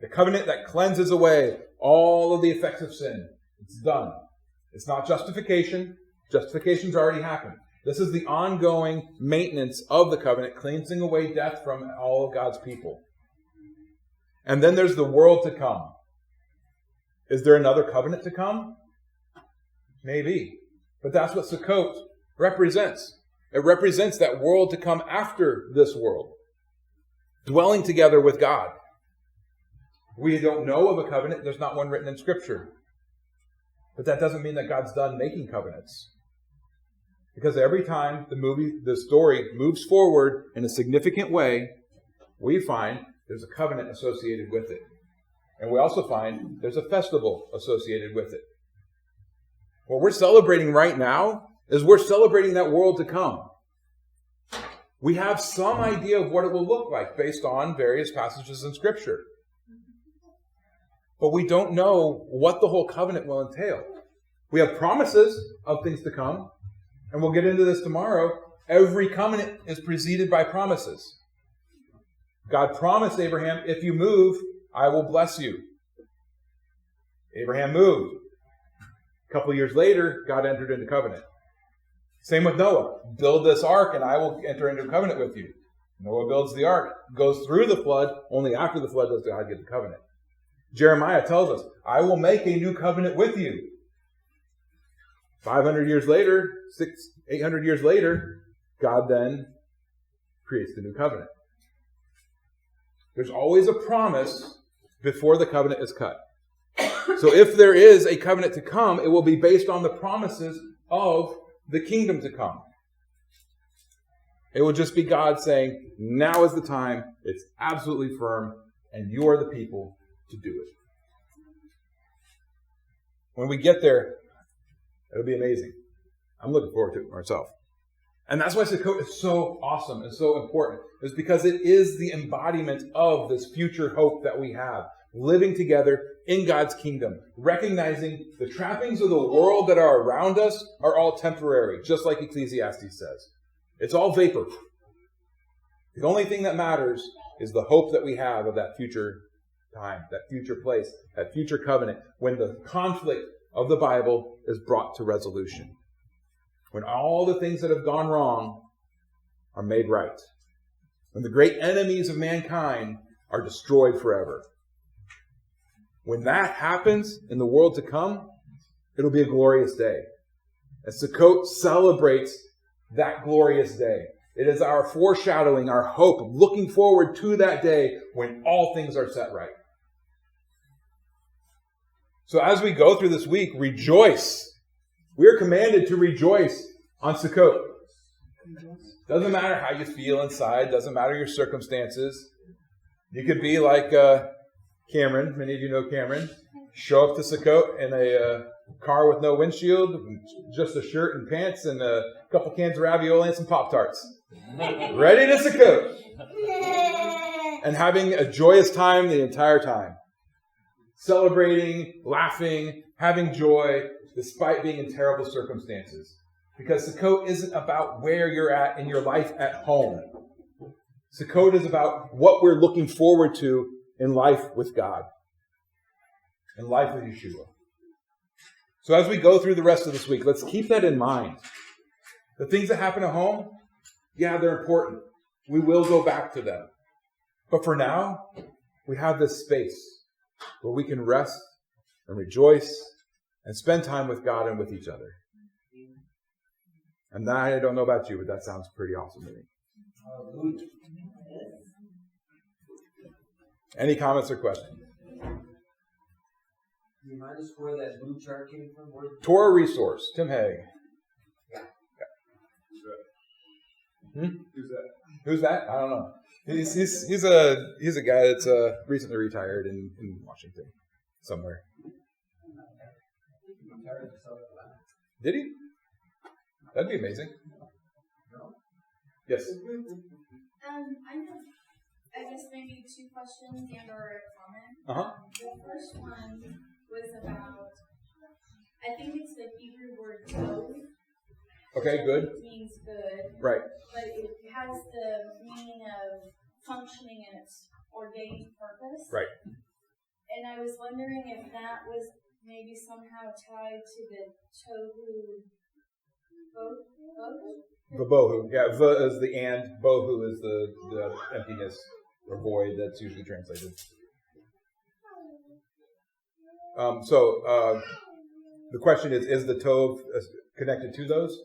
The covenant that cleanses away all of the effects of sin. It's done. It's not justification. Justification's already happened. This is the ongoing maintenance of the covenant, cleansing away death from all of God's people. And then there's the world to come. Is there another covenant to come? Maybe. But that's what Sukkot represents. It represents that world to come after this world. Dwelling together with God. We don't know of a covenant. There's not one written in Scripture. But that doesn't mean that God's done making covenants. Because every time the story moves forward in a significant way, we find there's a covenant associated with it. And we also find there's a festival associated with it. What we're celebrating right now is we're celebrating that world to come. We have some idea of what it will look like based on various passages in Scripture. But we don't know what the whole covenant will entail. We have promises of things to come, and we'll get into this tomorrow. Every covenant is preceded by promises. God promised Abraham, if you move, I will bless you. Abraham moved. A couple years later, God entered into covenant. Same with Noah. Build this ark and I will enter into a covenant with you. Noah builds the ark, goes through the flood. Only after the flood does God get the covenant. Jeremiah tells us, I will make a new covenant with you. 500 years later, 800 years later, God then creates the new covenant. There's always a promise before the covenant is cut. So if there is a covenant to come, it will be based on the promises of the kingdom to come. It will just be God saying, now is the time, it's absolutely firm, and you are the people to do it. When we get there, it'll be amazing. I'm looking forward to it myself. And that's why Sukkot is so awesome and so important. It's because it is the embodiment of this future hope that we have. Living together in God's kingdom. Recognizing the trappings of the world that are around us are all temporary. Just like Ecclesiastes says. It's all vapor. The only thing that matters is the hope that we have of that future time, that future place, that future covenant, when the conflict of the Bible is brought to resolution. When all the things that have gone wrong are made right. When the great enemies of mankind are destroyed forever. When that happens in the world to come, it'll be a glorious day. And Sukkot celebrates that glorious day. It is our foreshadowing, our hope, looking forward to that day when all things are set right. So as we go through this week, rejoice. We are commanded to rejoice on Sukkot. Doesn't matter how you feel inside. Doesn't matter your circumstances. You could be like Cameron. Many of you know Cameron. Show up to Sukkot in a car with no windshield, just a shirt and pants and a couple cans of ravioli and some Pop-Tarts. Ready to Sukkot. And having a joyous time the entire time. Celebrating, laughing, having joy, despite being in terrible circumstances. Because Sukkot isn't about where you're at in your life at home. Sukkot is about what we're looking forward to in life with God. In life with Yeshua. So as we go through the rest of this week, let's keep that in mind. The things that happen at home, yeah, they're important. We will go back to them. But for now, we have this space where we can rest and rejoice and spend time with God and with each other. And I don't know about you, but that sounds pretty awesome to me. Any comments or questions? You might as well where that blue chart came from? Torah Resource, Tim Haig. Yeah. Who's that? I don't know. He's a guy that's recently retired in Washington somewhere. Did he? That'd be amazing. Yes. I guess maybe two questions and or a comment. The first one was about, I think it's the Hebrew word tov. Okay, good. It means good. Right. But it has the meaning of functioning in its ordained purpose. Right. And I was wondering if that was maybe somehow tied to the tohu bohu? Vabohu. Yeah, va is the and, bohu is the emptiness or void that's usually translated. So the question is the tov connected to those?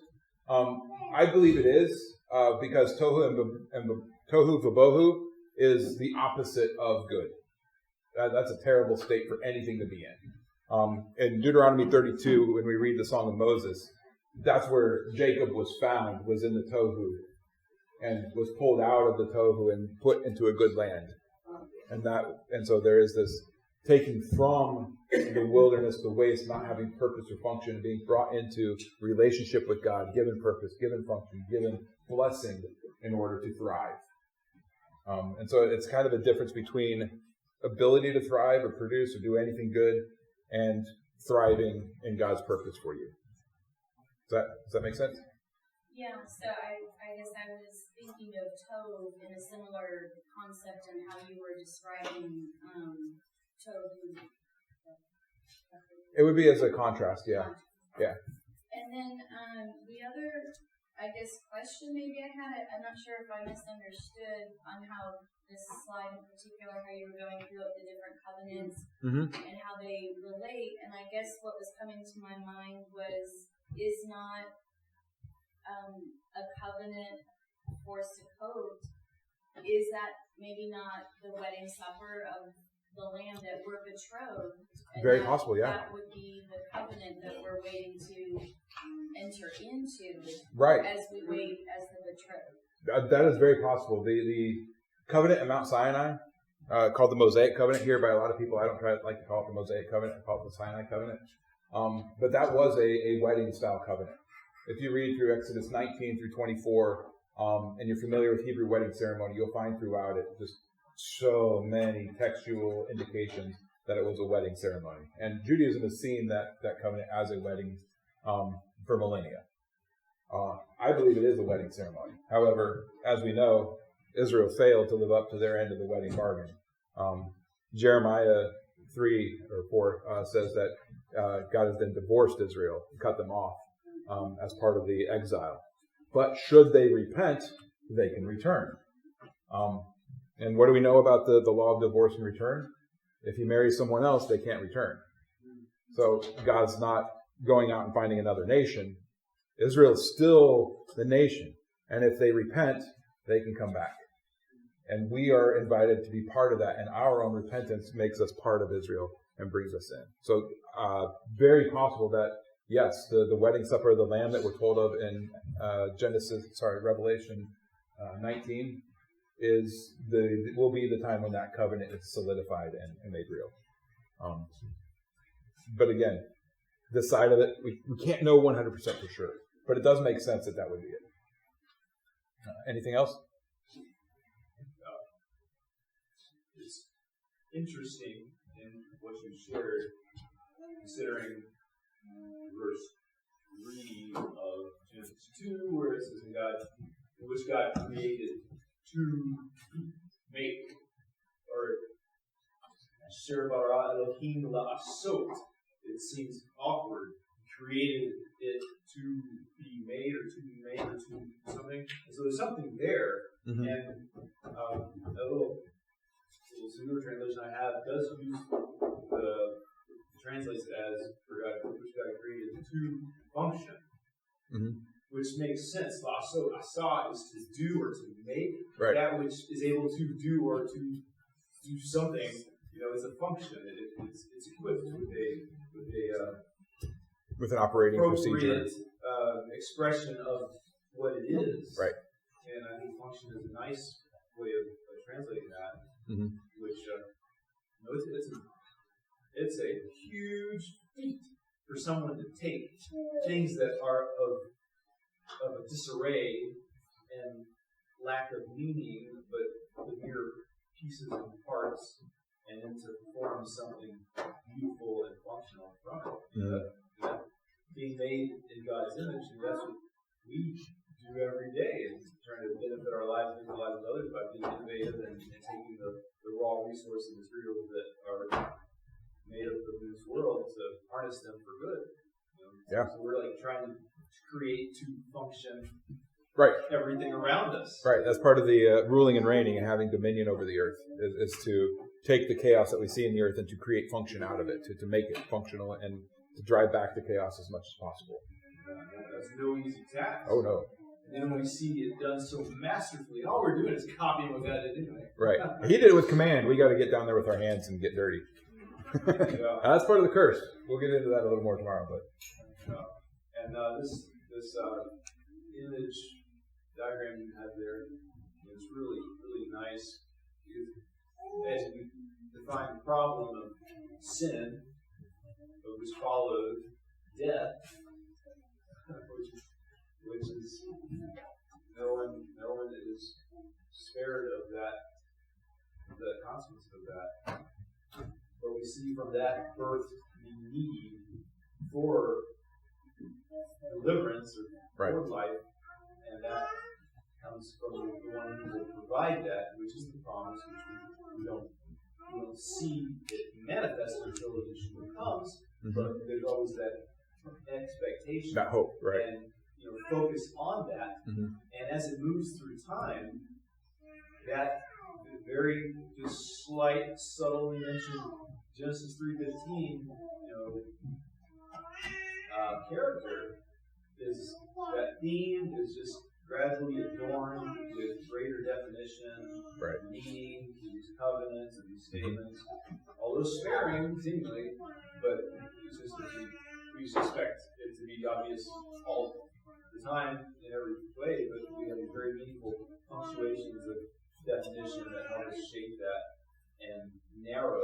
I believe it is because tohu and tohu vabohu is the opposite of good. That's a terrible state for anything to be in. In Deuteronomy 32, when we read the Song of Moses, that's where Jacob was found, was in the tohu, and was pulled out of the tohu and put into a good land. And so there is this taking from the wilderness, the waste, not having purpose or function, and being brought into relationship with God, given purpose, given function, given blessing in order to thrive. And so it's kind of a difference between ability to thrive or produce or do anything good and thriving in God's purpose for you. Does that make sense? Yeah, so I guess I was thinking of tov in a similar concept and how you were describing tov. It would be as a contrast, yeah. Yeah. And then the other, I guess, question maybe I had, I'm not sure if I misunderstood on how this slide in particular, how you were going through the different covenants and how they relate. And I guess what was coming to my mind was, is not a covenant for Sukkot, is that maybe not the wedding supper of the lamb that we're betrothed? And very possible, yeah. That would be the covenant that we're waiting to enter into, right, as we wait as the betrothed. That is very possible. The covenant at Mount Sinai, called the Mosaic Covenant here by a lot of people. I don't like to call it the Mosaic Covenant. I call it the Sinai Covenant. But that was a wedding-style covenant. If you read through Exodus 19 through 24, and you're familiar with Hebrew wedding ceremony, you'll find throughout it just so many textual indications that it was a wedding ceremony. And Judaism has seen that covenant as a wedding for millennia. I believe it is a wedding ceremony. However, as we know, Israel failed to live up to their end of the wedding bargain. Jeremiah 3 or 4 says that God has then divorced Israel, cut them off as part of the exile. But should they repent, they can return. And what do we know about the law of divorce and return? If you marry someone else, they can't return. So God's not going out and finding another nation. Israel is still the nation. And if they repent, they can come back. And we are invited to be part of that. And our own repentance makes us part of Israel and brings us in. So very possible that, yes, the wedding supper of the Lamb that we're told of in Revelation 19 will be the time when that covenant is solidified and made real. But again, this side of it, we can't know 100% for sure. But it does make sense that would be it. Anything else? It's interesting in what you shared, considering verse 3 of Genesis 2, where it says in which God created to make, or Asher bara Elohim la'asot. It seems awkward. He created it to be made or to be made or to something. And so there's something there. Mm-hmm. And a little newer translation I have does use translates it as for God, which God created to function. Mm-hmm. Which makes sense. So asa is to do or to make. Right. That which is able to do or to do something it's a function. It's equipped With an operating procedure. appropriate expression of what it is. Right. And I think function is a nice way of translating that, Mm-hmm. which it's a huge feat for someone to take things that are of a disarray and lack of meaning, but the mere pieces and parts, and then to form something beautiful and functional from it. That being made in God's image, and that's what we do every day, is trying to benefit our lives and the lives of others by being innovative and taking the raw resources and materials that are made up of this world to harness them for good. Yeah. So we're like trying to create to function Right. everything around us. Right. That's part of the ruling and reigning and having dominion over the earth is to take the chaos that we see in the earth and to create function out of it, to make it functional and to drive back the chaos as much as possible. That's no easy task. Oh, no. And then when we see it done so masterfully, all we're doing is copying what God did anyway. Right. He did it with command. We got to get down there with our hands and get dirty. Yeah. That's part of the curse. We'll get into that a little more tomorrow. But And this image diagram you have there is really, really nice. Because as we define the problem of sin, which followed death, which is no one is spared of that, the consequences of that. But we see from that birth the need for deliverance or for life, and that comes from the one who will provide that, which is the promise, which we don't see it manifested until Yeshua comes. But there's always that expectation, that hope, right? And focus on that. And as it moves through time, that very just slight, subtly mentioned Genesis 3:15, character is that theme is just gradually adorned with greater definition, right, meaning, these covenants and these statements, although sparing seemingly, but it's just that we suspect it to be obvious all the time in every way, but we have these very meaningful punctuations of definition that help us shape that and narrow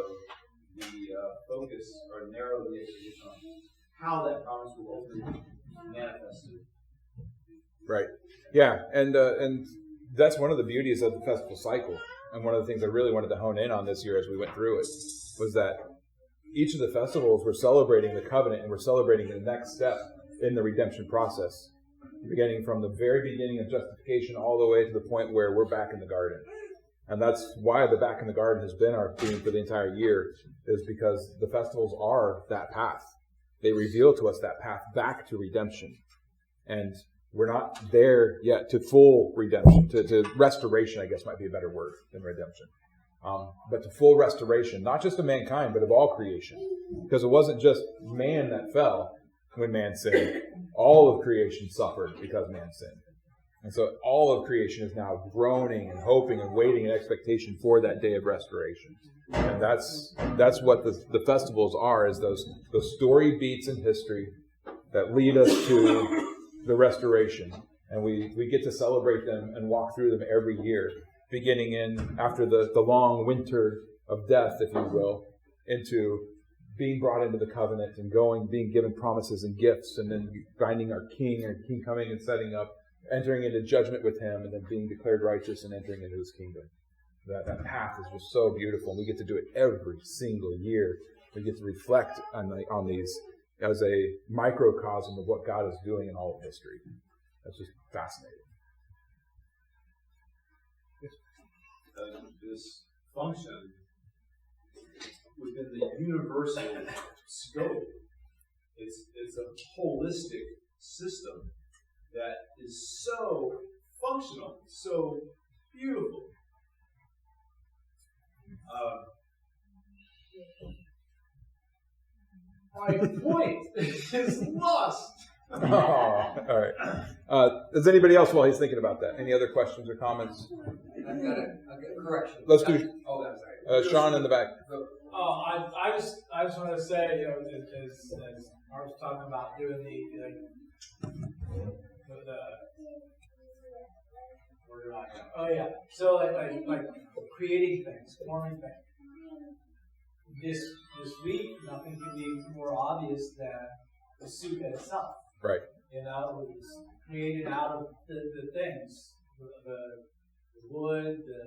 the focus or narrow the expectation on how that promise will ultimately be manifested. Right. Yeah, and that's one of the beauties of the festival cycle, and one of the things I really wanted to hone in on this year as we went through it was that each of the festivals we're celebrating the covenant and we're celebrating the next step in the redemption process, beginning from the very beginning of justification all the way to the point where we're back in the garden. And that's why the back in the garden has been our theme for the entire year, is because the festivals are that path. They reveal to us that path back to redemption. And we're not there yet to full redemption, to restoration, I guess might be a better word than redemption. But to full restoration, not just of mankind, but of all creation. Because it wasn't just man that fell when man sinned. All of creation suffered because man sinned. And so all of creation is now groaning and hoping and waiting in expectation for that day of restoration. And that's what the festivals are, is those story beats in history that lead us to the restoration. And we get to celebrate them and walk through them every year, beginning in after the long winter of death, if you will, into being brought into the covenant and being given promises and gifts, and then finding our king coming and setting up, entering into judgment with him, and then being declared righteous and entering into his kingdom. That path is just so beautiful, and we get to do it every single year. We get to reflect on these as a microcosm of what God is doing in all of history. That's just fascinating. This function within the universal scope, it's a holistic system that is so functional, so beautiful. My point is lost. Oh, all right. Does anybody else, while he's thinking about that, any other questions or comments? I've got a correction. Let's do Oh, I'm sorry. Sean in the back. I just want to say, you know, as Mark was talking about doing the where did I go? Oh yeah, so like creating things, forming things. This week, nothing can be more obvious than the Sukkot itself. Right. You know, it was created out of the things, the wood, the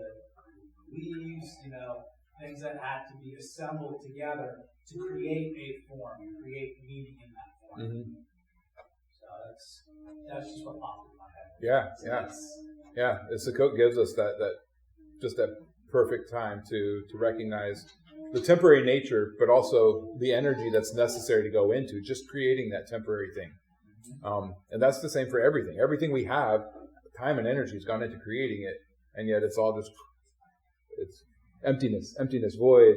leaves, you know, things that had to be assembled together to create a form, create meaning in that form. Mm-hmm. So that's just what popped in my head. Yeah. The Sukkot gives us that perfect time to recognize the temporary nature, but also the energy that's necessary to go into just creating that temporary thing. And that's the same for everything. Everything we have, time and energy has gone into creating it, and yet it's all just it's emptiness, void,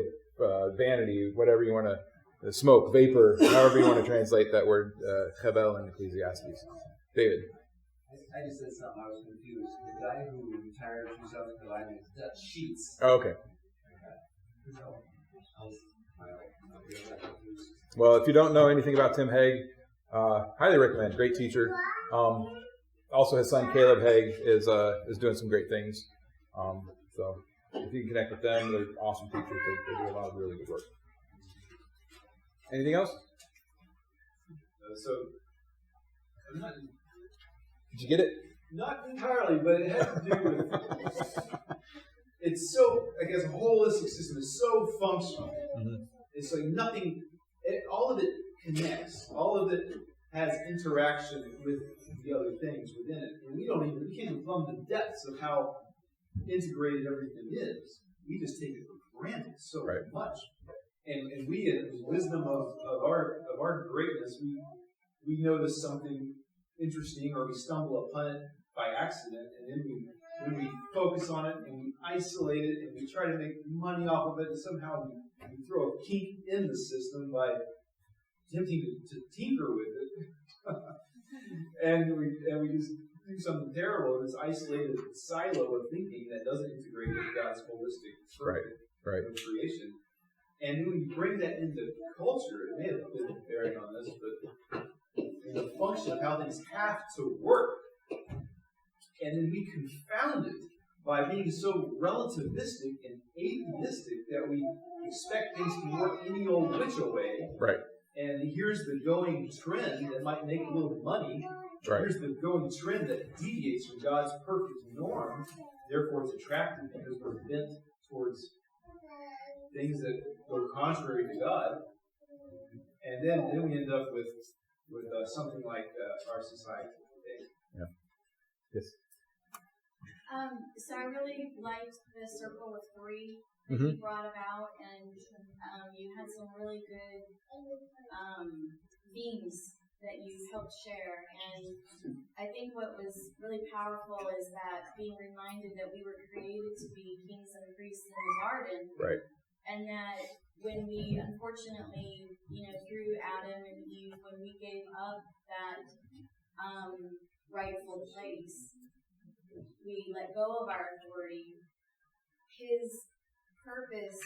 vanity, whatever you want to, smoke, vapor, however you want to translate that word, chebel in Ecclesiastes. David. I just said something. I was confused. The guy who retired from South Carolina does sheets. Oh, okay. Well, if you don't know anything about Tim Haig, highly recommend. Great teacher. Also, his son Caleb Haig is doing some great things. So if you can connect with them, they're awesome teachers. They do a lot of really good work. Anything else? Did you get it? Not entirely, but it has to do with. It's so, I guess, a holistic system is so functional. Mm-hmm. It's like nothing. All of it connects. All of it has interaction with the other things within it, and we can't even plumb the depths of how integrated everything is. We just take it for granted so much, and we, in the wisdom of our greatness, we notice something interesting, or we stumble upon it by accident, and then when we focus on it and we isolate it and we try to make money off of it, and somehow we throw a kink in the system by attempting to tinker with it, and we just do something terrible in this isolated silo of thinking that doesn't integrate with God's holistic of creation. And when we bring that into culture, it may have been bearing on this, but in the function of how things have to work, and then we confound it by being so relativistic and atheistic that we expect things to work any old which way. Right. And here's the going trend that might make a little money. Right. Here's the going trend that deviates from God's perfect norm. Therefore, it's attractive because we're bent towards things that go contrary to God. And then we end up with something like our society today. Yeah. Yes. So I really liked the circle of three that Mm-hmm. you brought about, and you had some really good themes that you helped share. And I think what was really powerful is that being reminded that we were created to be kings and priests in the garden, Right. and that when we, unfortunately, through Adam and Eve, when we gave up that rightful place, we let go of our authority. His purpose,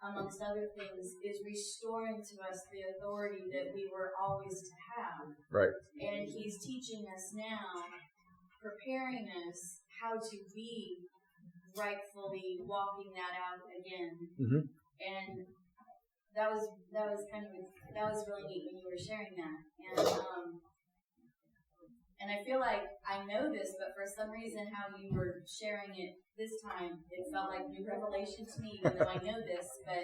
amongst other things, is restoring to us the authority that we were always to have. Right. And he's teaching us now, preparing us how to be rightfully walking that out again. Mm-hmm. And that was really neat when you were sharing that. And I feel like I know this, but for some reason how you were sharing it this time, it felt like new revelation to me, even though I know this. But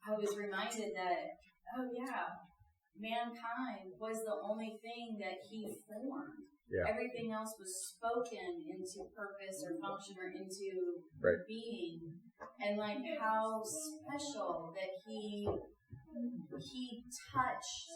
I was reminded that, oh yeah, mankind was the only thing that he formed. Yeah. Everything else was spoken into purpose or function or into being. And like how special that he touched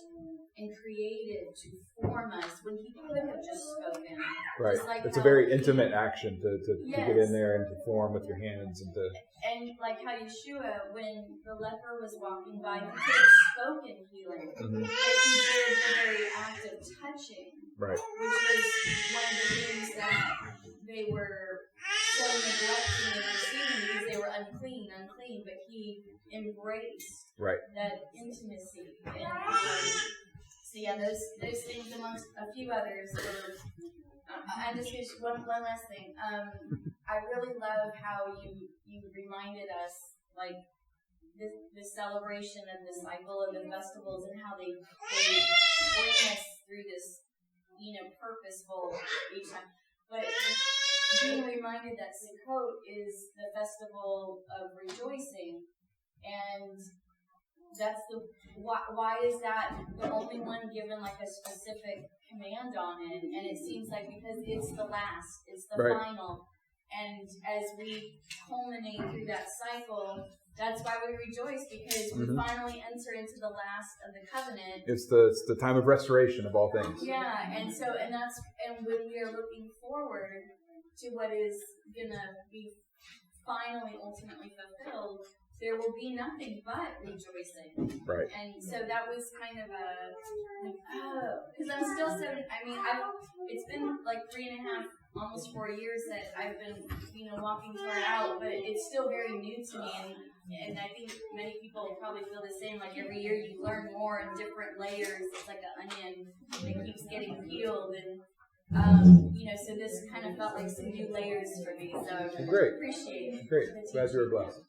and created to form us when he could have just spoken. Right. Just like it's a how very intimate action to Yes. get in there and to form with your hands and to. And like how Yeshua, when the leper was walking by, he could have spoken healing. Mm-hmm. But he did the very act of touching. Right. Which was one of the things that they were so neglecting and receiving because they were unclean, but he embraced Right. that intimacy. And so yeah, those things amongst a few others were. I just one last thing. I really love how you reminded us, like, the celebration and the cycle of the festivals and how they bring us through this, purposeful each time. But being reminded that Sukkot is the festival of rejoicing, and that's why is that the only one given like a specific command on it? And it seems like because it's the last, it's the Right. final, and as we culminate through that cycle, that's why we rejoice, because we finally enter into the last of the covenant. It's the time of restoration of all things. Yeah, and when we are looking forward to what is gonna be finally, ultimately fulfilled, there will be nothing but rejoicing. Right. And so that was kind of because I'm still it's been like 3.5, almost 4 years that I've been, walking Torah out, but it's still very new to me, and I think many people probably feel the same. Like every year you learn more in different layers. It's like an onion that keeps getting peeled, and so this kind of felt like some new layers for me. So Great. Appreciate it. Great. Glad you were blessed.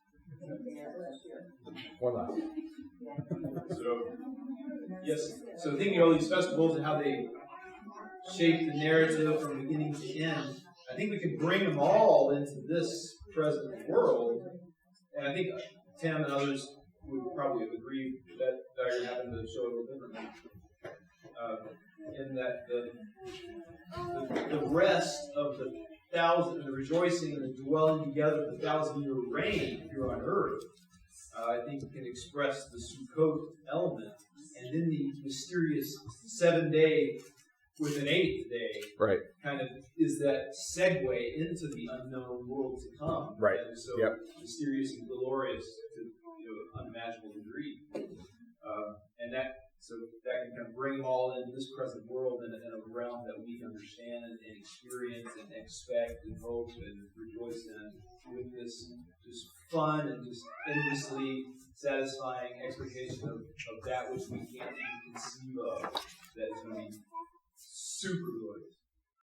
One last. So thinking of all these festivals and how they shape the narrative from beginning to end, I think we can bring them all into this present world. And I think Tim and others would probably agree that diagram happened to show it a little differently. In that the rest of the rejoicing and the dwelling together of the 1,000-year reign here on earth, I think can express the Sukkot element, and then the mysterious 7-day with an 8th day, Right. kind of is that segue into the unknown world to come, Right. And so mysterious and glorious to unimaginable degree, and that can kind of bring them all into this present world in a realm that we can understand and experience and expect and hope and rejoice in, with this just fun and just endlessly satisfying expectation of that which we can't even conceive of.